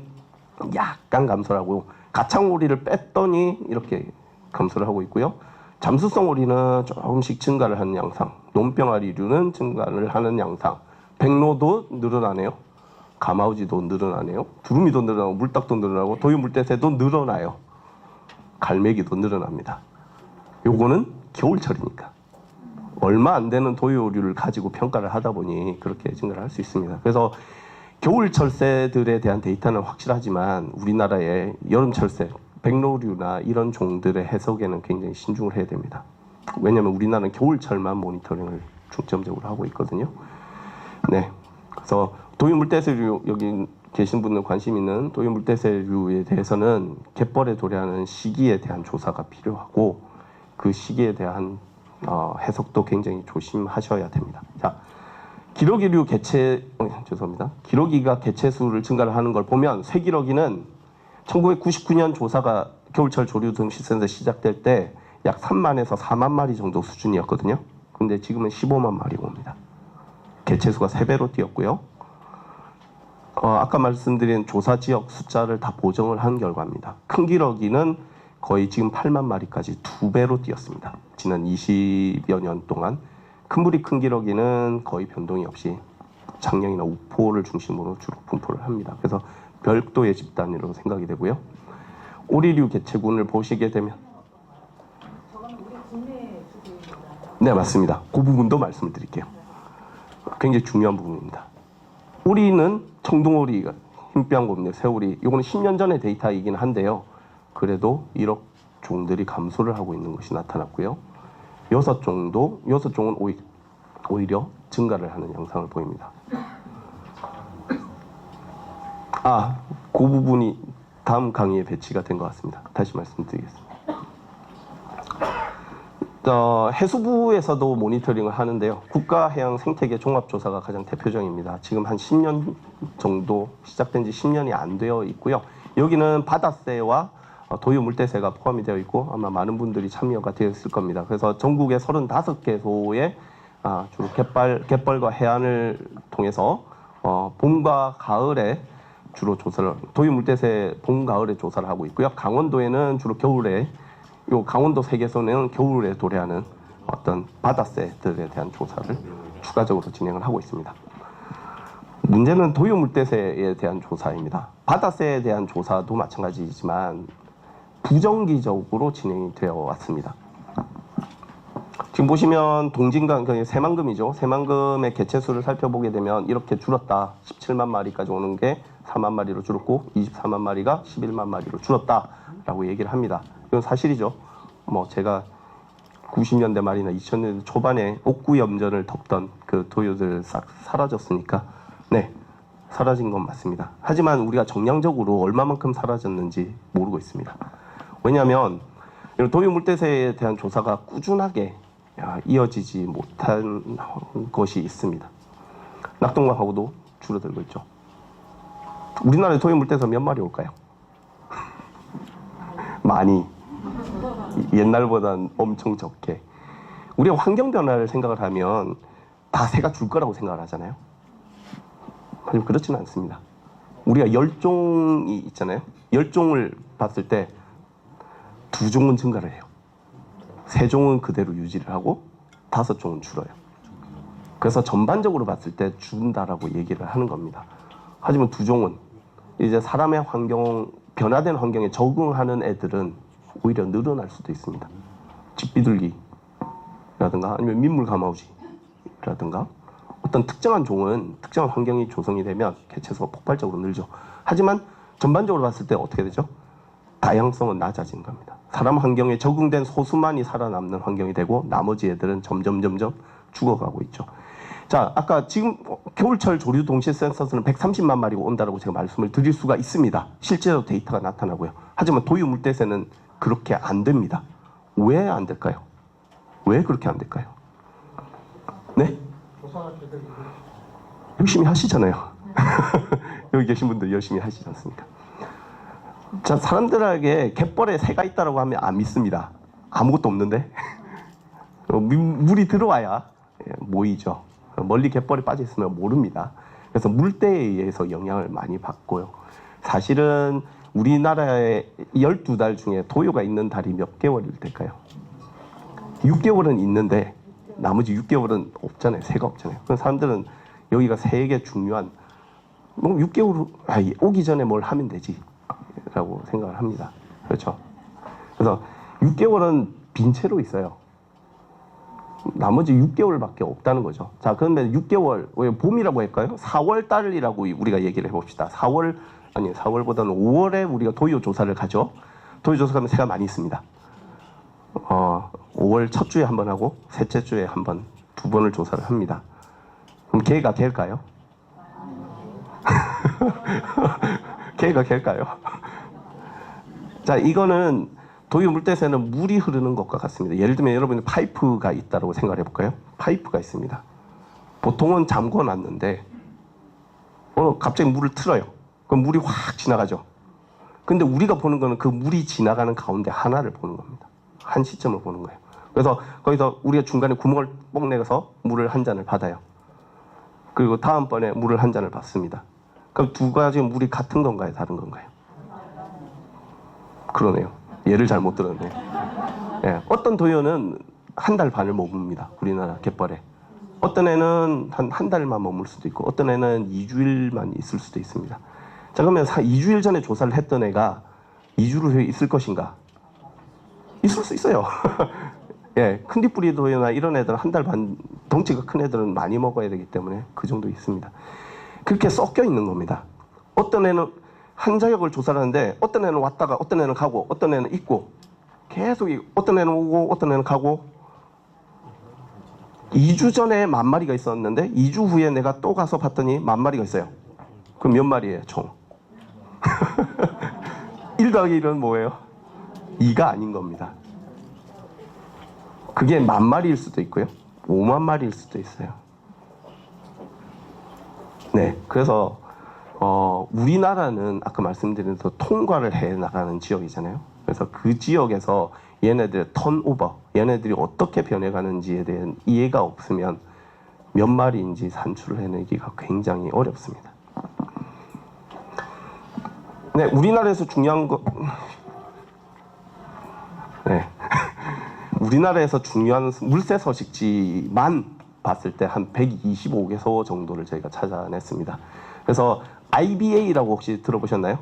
약간 감소를 하고 가창 오리를 뺐더니 이렇게 감소를 하고 있고요. 잠수성 오리는 조금씩 증가를 하는 양상, 논병아리류는 증가를 하는 양상, 백로도 늘어나네요. 가마우지도 늘어나네요. 두루미도 늘어나고 물닭도 늘어나고 도유물대새도 늘어나요. 갈매기도 늘어납니다. 요거는 겨울철이니까 얼마 안 되는 도유류를 가지고 평가를 하다 보니 그렇게 증가를 할 수 있습니다. 그래서 겨울철 새들에 대한 데이터는 확실하지만 우리나라의 여름철 새, 백로류나 이런 종들의 해석에는 굉장히 신중을 해야 됩니다. 왜냐하면 우리나라는 겨울철만 모니터링을 중점적으로 하고 있거든요. 네, 그래서 도유물대새류 여기 계신 분들 관심 있는 도유물대새류에 대해서는 갯벌에 도래하는 시기에 대한 조사가 필요하고 그 시기에 대한 해석도 굉장히 조심하셔야 됩니다. 자, 기러기류 개체 죄송합니다. 기러기가 개체수를 증가를 하는 걸 보면 쇠기러기는 1999년 조사가 겨울철 조류 등식센터 시작될 때 약 3만에서 4만 마리 정도 수준이었거든요. 근데 지금은 15만 마리가 옵니다. 개체수가 3배로 뛰었고요. 아까 말씀드린 조사 지역 숫자를 다 보정을 한 결과입니다. 큰 기러기는 거의 지금 8만 마리까지 2배로 뛰었습니다. 지난 20여 년 동안 큰부리 큰 기러기는 거의 변동이 없이 장량이나 우포를 중심으로 주로 분포를 합니다. 그래서 별도의 집단으로 생각이 되고요. 오리류 개체군을 보시게 되면 네, 맞습니다. 그 부분도 말씀을 드릴게요. 굉장히 중요한 부분입니다. 오리는 청둥오리, 흰뺨곰리, 새오리 이거는 10년 전의 데이터이긴 한데요. 그래도 1억 종들이 감소를 하고 있는 것이 나타났고요. 6종은 오히려 증가를 하는 양상을 보입니다. 그 부분이 다음 강의에 배치가 된 것 같습니다. 다시 말씀드리겠습니다. 해수부에서도 모니터링을 하는데요. 국가해양생태계 종합조사가 가장 대표적입니다. 지금 한 10년 정도 시작된 지 10년이 안 되어 있고요. 여기는 바다새와 도유물대새가 포함이 되어 있고 아마 많은 분들이 참여가 되어 있을 겁니다. 그래서 전국의 35개소의 주로 갯벌과 해안을 통해서 봄과 가을에 주로 조사를 도유물대새 봄, 가을에 조사를 하고 있고요. 강원도에는 주로 겨울에 강원도 세계소는 겨울에 도래하는 어떤 바다새들에 대한 조사를 추가적으로 진행을 하고 있습니다. 문제는 도유물대새에 대한 조사입니다. 바다새에 대한 조사도 마찬가지이지만 부정기적으로 진행이 되어 왔습니다. 지금 보시면 동진강, 새만금이죠. 새만금의 개체수를 살펴보게 되면 이렇게 줄었다. 17만 마리까지 오는 게 4만 마리로 줄었고 24만 마리가 11만 마리로 줄었다라고 얘기를 합니다. 이건 사실이죠. 제가 90년대 말이나 2000년대 초반에 옥구염전을 덮던 그 도유들 싹 사라졌으니까 네, 사라진 건 맞습니다. 하지만 우리가 정량적으로 얼마만큼 사라졌는지 모르고 있습니다. 왜냐하면 도유물대새에 대한 조사가 꾸준하게 이어지지 못한 것이 있습니다. 낙동강하고도 줄어들고 있죠. 우리나라에 도유물대새 몇 마리 올까요? 많이. 옛날보다는 엄청 적게. 우리가 환경 변화를 생각을 하면 다 새가 줄 거라고 생각을 하잖아요. 하지만 그렇지는 않습니다. 우리가 10종이 있잖아요. 10종을 봤을 때 2종은 증가를 해요. 3종은 그대로 유지를 하고 5종은 줄어요. 그래서 전반적으로 봤을 때 준다라고 얘기를 하는 겁니다. 하지만 2종은 이제 사람의 변화된 환경에 적응하는 애들은 오히려 늘어날 수도 있습니다. 집비둘기라든가 아니면 민물가마우지라든가 어떤 특정한 종은 특정한 환경이 조성이 되면 개체수가 폭발적으로 늘죠. 하지만 전반적으로 봤을 때 어떻게 되죠? 다양성은 낮아지는 겁니다. 사람 환경에 적응된 소수만이 살아남는 환경이 되고 나머지 애들은 점점 죽어가고 있죠. 자, 아까 지금 겨울철 조류 동시 센서스는 130만 마리가 온다라고 제가 말씀을 드릴 수가 있습니다. 실제로 데이터가 나타나고요. 하지만 도유물대새는 그렇게 안 됩니다. 왜 안 될까요? 왜 그렇게 안 될까요? 네? 열심히 하시잖아요. 여기 계신 분들 열심히 하시지 않습니까? 자, 사람들에게 갯벌에 새가 있다고 하면 안 믿습니다. 아무것도 없는데 물이 들어와야 모이죠. 멀리 갯벌에 빠져 있으면 모릅니다. 그래서 물때에 의해서 영향을 많이 받고요. 사실은 우리나라에 12달 중에 도요가 있는 달이 몇 개월일 될까요? 6개월은 있는데 나머지 6개월은 없잖아요. 새가 없잖아요. 그래서 사람들은 여기가 새에게 중요한 6개월 오기 전에 뭘 하면 되지 라고 생각을 합니다. 그렇죠? 그래서 6개월은 빈 채로 있어요. 나머지 6개월밖에 없다는 거죠. 자, 그러면 6개월, 왜 봄이라고 할까요? 4월 달이라고 우리가 얘기를 해봅시다. 4월보다는 5월에 우리가 도요 조사를 가죠. 도요 조사 가면 새가 많이 있습니다. 5월 첫 주에 한 번 하고 셋째 주에 한 번, 두 번을 조사를 합니다. 그럼 개가 개일까요? 개가 개일까요? 자, 이거는 도요 물때새는 물이 흐르는 것과 같습니다. 예를 들면 여러분이 파이프가 있다고 생각해 볼까요? 파이프가 있습니다. 보통은 잠궈 놨는데 갑자기 물을 틀어요. 그럼 물이 확 지나가죠. 근데 우리가 보는 거는 그 물이 지나가는 가운데 하나를 보는 겁니다. 한 시점을 보는 거예요. 그래서 거기서 우리가 중간에 구멍을 뽕 내서 물을 한 잔을 받아요. 그리고 다음번에 물을 한 잔을 받습니다. 그럼 두 가지 물이 같은 건가요? 다른 건가요? 그러네요. 예를 잘못 들었네. 예, 어떤 도요는 한 달 반을 머뭅니다. 우리나라 갯벌에. 어떤 애는 한 달만 머물 수도 있고 어떤 애는 2주일만 있을 수도 있습니다. 자, 그러면 2주일 전에 조사를 했던 애가 2주 후에 있을 것인가? 있을 수 있어요. 예, 큰디뿌리 도요나 이런 애들은 한 달 반, 덩치가 큰 애들은 많이 먹어야 되기 때문에 그 정도 있습니다. 그렇게 섞여 있는 겁니다. 어떤 애는 한 자격을 조사를 하는데 어떤 애는 왔다가 어떤 애는 가고 어떤 애는 있고 계속 어떤 애는 오고 어떤 애는 가고 2주 전에 10,000마리가 있었는데 2주 후에 내가 또 가서 봤더니 10,000마리가 있어요. 그럼 몇 마리예요, 총? 1 더하기 1은 뭐예요? 2가 아닌 겁니다. 그게 10,000마리일 수도 있고요. 50,000마리일 수도 있어요. 네, 그래서 우리나라는 아까 말씀드린 대로 통과를 해 나가는 지역이잖아요. 그래서 그 지역에서 얘네들의 턴오버, 얘네들이 어떻게 변해가는지에 대한 이해가 없으면 몇 마리인지 산출을 해내기가 굉장히 어렵습니다. 네, 우리나라에서 중요한 거, 네, 우리나라에서 중요한 물새 서식지만 봤을 때 한 125개소 정도를 저희가 찾아냈습니다. 그래서 IBA라고 혹시 들어보셨나요?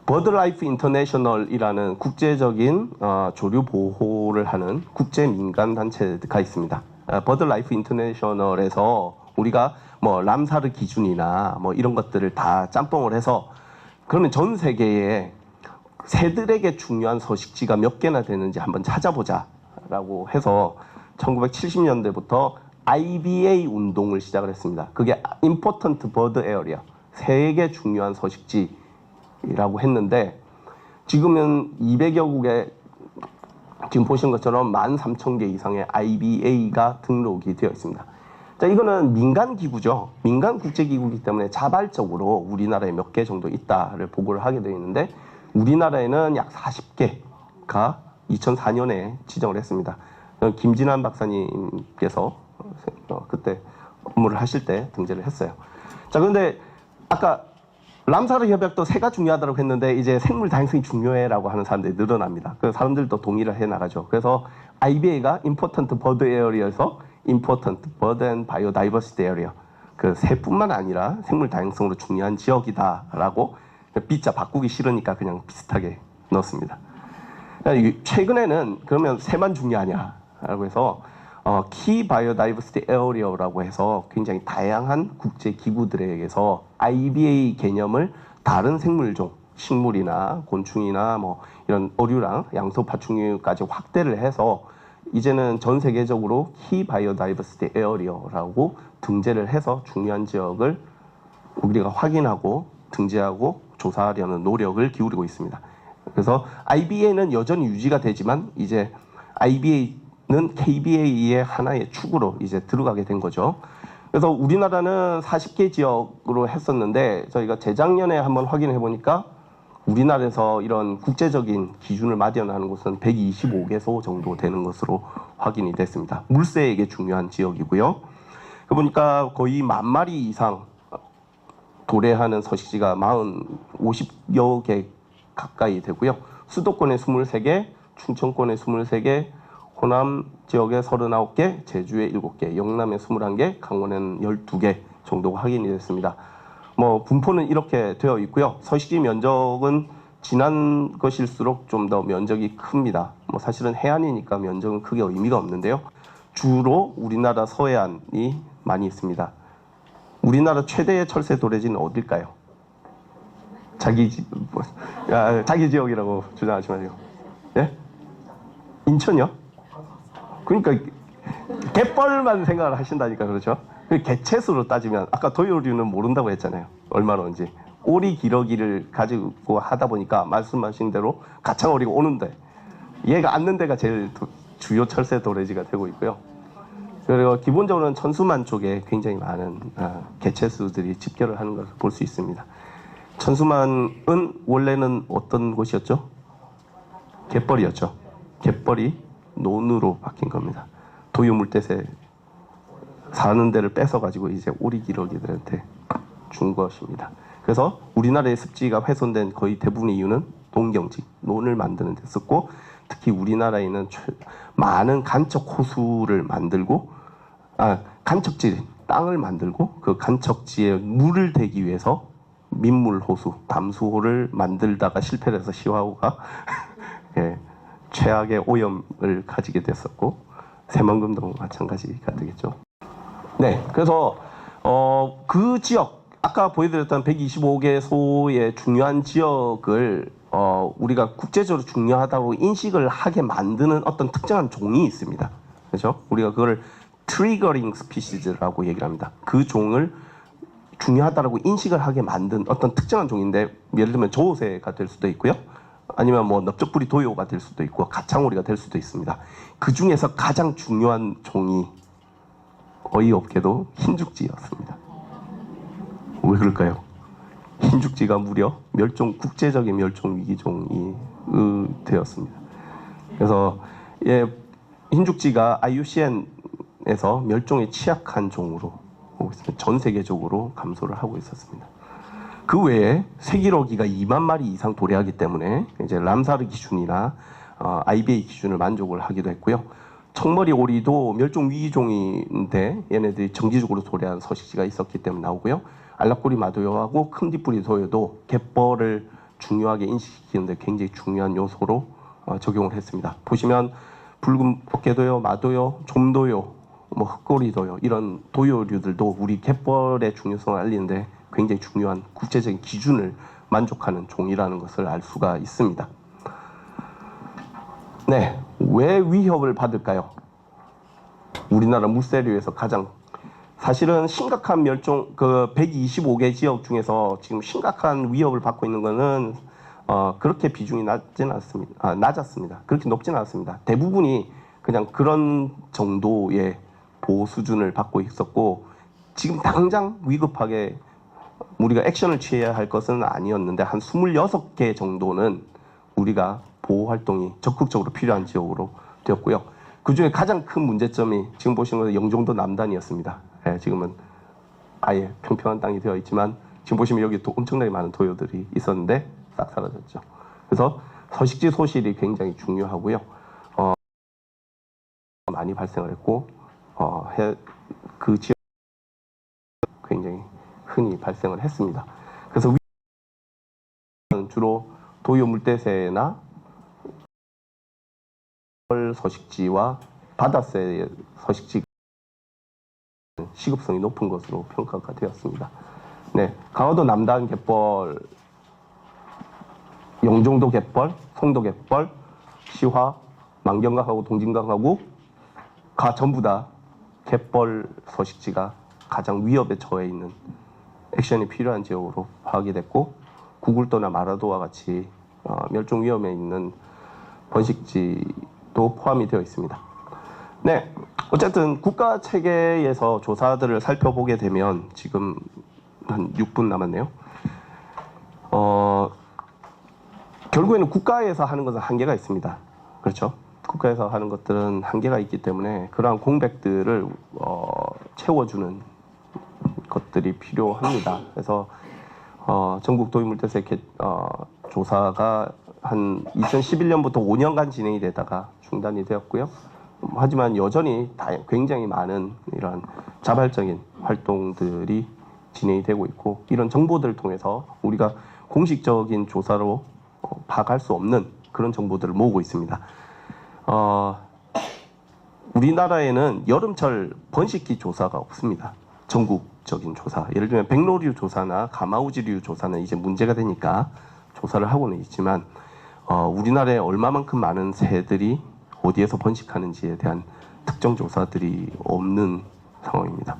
버드라이프 인터내셔널이라는 국제적인 조류 보호를 하는 국제 민간 단체가 있습니다. 버드라이프 인터내셔널에서 우리가 뭐 람사르 기준이나 뭐 이런 것들을 다 짬뽕을 해서 그러면 전 세계에 새들에게 중요한 서식지가 몇 개나 되는지 한번 찾아보자라고 해서 1970년대부터 IBA 운동을 시작을 했습니다. 그게 Important Bird Area, 새에게 중요한 서식지라고 했는데 지금은 200여국에 지금 보신 것처럼 13,000개 이상의 IBA가 등록이 되어 있습니다. 자, 이거는 민간 기구죠. 민간 국제기구이기 때문에 자발적으로 우리나라에 몇 개 정도 있다를 보고를 하게 되어 있는데 우리나라에는 약 40개가 2004년에 지정을 했습니다. 김진환 박사님께서 그때 업무를 하실 때 등재를 했어요. 자, 그런데 아까 람사르 협약도 새가 중요하다고 했는데 이제 생물 다양성이 중요해라고 하는 사람들이 늘어납니다. 그래서 사람들도 동의를 해 나가죠. 그래서 IBA가 Important Bird Area에서 Important Bird and Biodiversity Area, 그 새뿐만 아니라 생물 다양성으로 중요한 지역이다라고 B자 바꾸기 싫으니까 그냥 비슷하게 넣었습니다. 최근에는 그러면 새만 중요하냐라고 해서 Key Biodiversity Area라고 해서 굉장히 다양한 국제 기구들에게서 IBA 개념을 다른 생물종, 식물이나 곤충이나 뭐 이런 어류랑 양서 파충류까지 확대를 해서 이제는 전 세계적으로 Key Biodiversity Area라고 등재를 해서 중요한 지역을 우리가 확인하고 등재하고 조사하려는 노력을 기울이고 있습니다. 그래서 IBA는 여전히 유지가 되지만 이제 IBA는 KBA의 하나의 축으로 이제 들어가게 된 거죠. 그래서 우리나라는 40개 지역으로 했었는데 저희가 재작년에 한번 확인해 보니까 우리나라에서 이런 국제적인 기준을 마련하는 곳은 125개소 정도 되는 것으로 확인이 됐습니다. 물새에게 중요한 지역이고요. 그 보니까 거의 10,000마리 이상 도래하는 서식지가 50여 개 가까이 되고요. 수도권에 23개, 충청권에 23개, 호남 지역에 39개, 제주에 7개, 영남에 21개, 강원에는 12개 정도가 확인이 됐습니다. 분포는 이렇게 되어 있고요. 서식지 면적은 지난 것일수록 좀 더 면적이 큽니다. 사실은 해안이니까 면적은 크게 의미가 없는데요. 주로 우리나라 서해안이 많이 있습니다. 우리나라 최대의 철새 도래지는 어딜까요? 자기 지역이라고 주장하지 마세요. 예? 인천이요? 그러니까 갯벌만 생각을 하신다니까. 그렇죠? 개체수로 따지면 아까 도요류는 모른다고 했잖아요. 얼마나 온지. 오리 기러기를 가지고 하다 보니까 말씀하신 대로 가창오리가 오는데 얘가 앉는 데가 제일 주요 철새 도래지가 되고 있고요. 그리고 기본적으로는 천수만 쪽에 굉장히 많은 개체수들이 집결을 하는 것을 볼 수 있습니다. 천수만은 원래는 어떤 곳이었죠? 갯벌이었죠. 갯벌이 논으로 바뀐 겁니다. 도요물대새 사는 데를 뺏어가지고 이제 오리기러기들한테 준 것입니다. 그래서 우리나라의 습지가 훼손된 거의 대부분의 이유는 농경지, 논을 만드는 데 썼고, 특히 우리나라에는 많은 간척 호수를 만들고, 간척지, 땅을 만들고 그 간척지에 물을 대기 위해서 민물 호수, 담수호를 만들다가 실패를 해서 시화호가 예, 최악의 오염을 가지게 됐었고, 새만금도 마찬가지가 되겠죠. 네, 그래서 그 지역, 아까 보여드렸던 125개소의 중요한 지역을 우리가 국제적으로 중요하다고 인식을 하게 만드는 어떤 특정한 종이 있습니다. 그렇죠? 우리가 그걸 트리거링 스피시즈라고 얘기를 합니다. 그 종을 중요하다고 인식을 하게 만든 어떤 특정한 종인데, 예를 들면 조호새가 될 수도 있고요. 아니면 넓적부리 도요가 될 수도 있고 가창오리가 될 수도 있습니다. 그 중에서 가장 중요한 종이 어이없게도 흰죽지였습니다. 왜 그럴까요? 흰죽지가 무려 국제적인 멸종 위기종이 되었습니다. 그래서 흰죽지가 IUCN에서 멸종에 취약한 종으로 전 세계적으로 감소를 하고 있었습니다. 그 외에 새기러기가 20,000마리 이상 도래하기 때문에 이제 람사르 기준이나 IBA 기준을 만족을 하기도 했고요. 청머리 오리도 멸종 위기종인데 얘네들이 정기적으로 도래한 서식지가 있었기 때문에 나오고요. 알락꼬리 마도요하고 큰뒷부리 도요도 갯벌을 중요하게 인식시키는데 굉장히 중요한 요소로 적용을 했습니다. 보시면 붉은 어깨도요, 마도요, 좀도요, 흑꼬리도요, 이런 도요류들도 우리 갯벌의 중요성을 알리는데 굉장히 중요한 국제적인 기준을 만족하는 종이라는 것을 알 수가 있습니다. 네, 왜 위협을 받을까요? 우리나라 물새류에서 가장 사실은 심각한 멸종, 125개 지역 중에서 지금 심각한 위협을 받고 있는 것은 그렇게 비중이 낮았습니다. 그렇게 높지는 않았습니다. 대부분이 그냥 그런 정도의 보호 수준을 받고 있었고, 지금 당장 위급하게 우리가 액션을 취해야 할 것은 아니었는데 한 26개 정도는 우리가 보호 활동이 적극적으로 필요한 지역으로 되었고요. 그 중에 가장 큰 문제점이 지금 보시는 것은 영종도 남단이었습니다. 예, 지금은 아예 평평한 땅이 되어 있지만 지금 보시면 여기 엄청나게 많은 도요들이 있었는데 싹 사라졌죠. 그래서 서식지 소실이 굉장히 중요하고요. 많이 발생을 했고 그 지역 굉장히 흔히 발생을 했습니다. 그래서 주로 도요 물대새나 서식지와 바다새 서식지 시급성이 높은 것으로 평가가 되었습니다. 네, 강화도 남단 갯벌, 영종도 갯벌, 송도 갯벌, 시화, 만경강하고 동진강하고 전부 다 갯벌 서식지가 가장 위협에 처해 있는 액션이 필요한 지역으로 파악이 됐고, 구굴도나 마라도와 같이 멸종 위험에 있는 번식지도 포함이 되어 있습니다. 네, 어쨌든 국가 체계에서 조사들을 살펴보게 되면 지금 한 6분 남았네요. 결국에는 국가에서 하는 것은 한계가 있습니다. 그렇죠? 국가에서 하는 것들은 한계가 있기 때문에 그러한 공백들을 채워주는 것들이 필요합니다. 그래서 전국 도의물대세 조사가 한 2011년부터 5년간 진행이 되다가 중단이 되었고요. 하지만 여전히 굉장히 많은 이런 자발적인 활동들이 진행이 되고 있고 이런 정보들을 통해서 우리가 공식적인 조사로 파악할 수 없는 그런 정보들을 모으고 있습니다. 우리나라에는 여름철 번식기 조사가 없습니다. 전국적인 조사. 예를 들면 백로류 조사나 가마우지류 조사는 이제 문제가 되니까 조사를 하고는 있지만 우리나라에 얼마만큼 많은 새들이 어디에서 번식하는지에 대한 특정 조사들이 없는 상황입니다.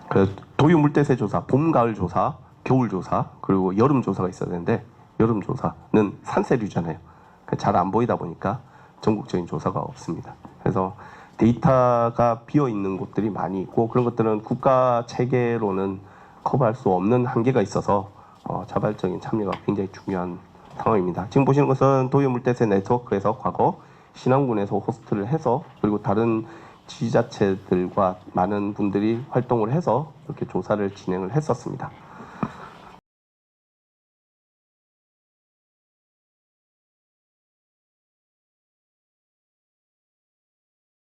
그 도유물대새 조사, 봄, 가을 조사, 겨울 조사, 그리고 여름 조사가 있어야 되는데 여름 조사는 산새류잖아요. 잘 안 보이다 보니까 전국적인 조사가 없습니다. 그래서 데이터가 비어 있는 곳들이 많이 있고 그런 것들은 국가 체계로는 커버할 수 없는 한계가 있어서 자발적인 참여가 굉장히 중요한 상황입니다. 지금 보시는 것은 도유물대새 네트워크에서 과거 신안군에서 호스트를 해서 그리고 다른 지자체들과 많은 분들이 활동을 해서 이렇게 조사를 진행을 했었습니다.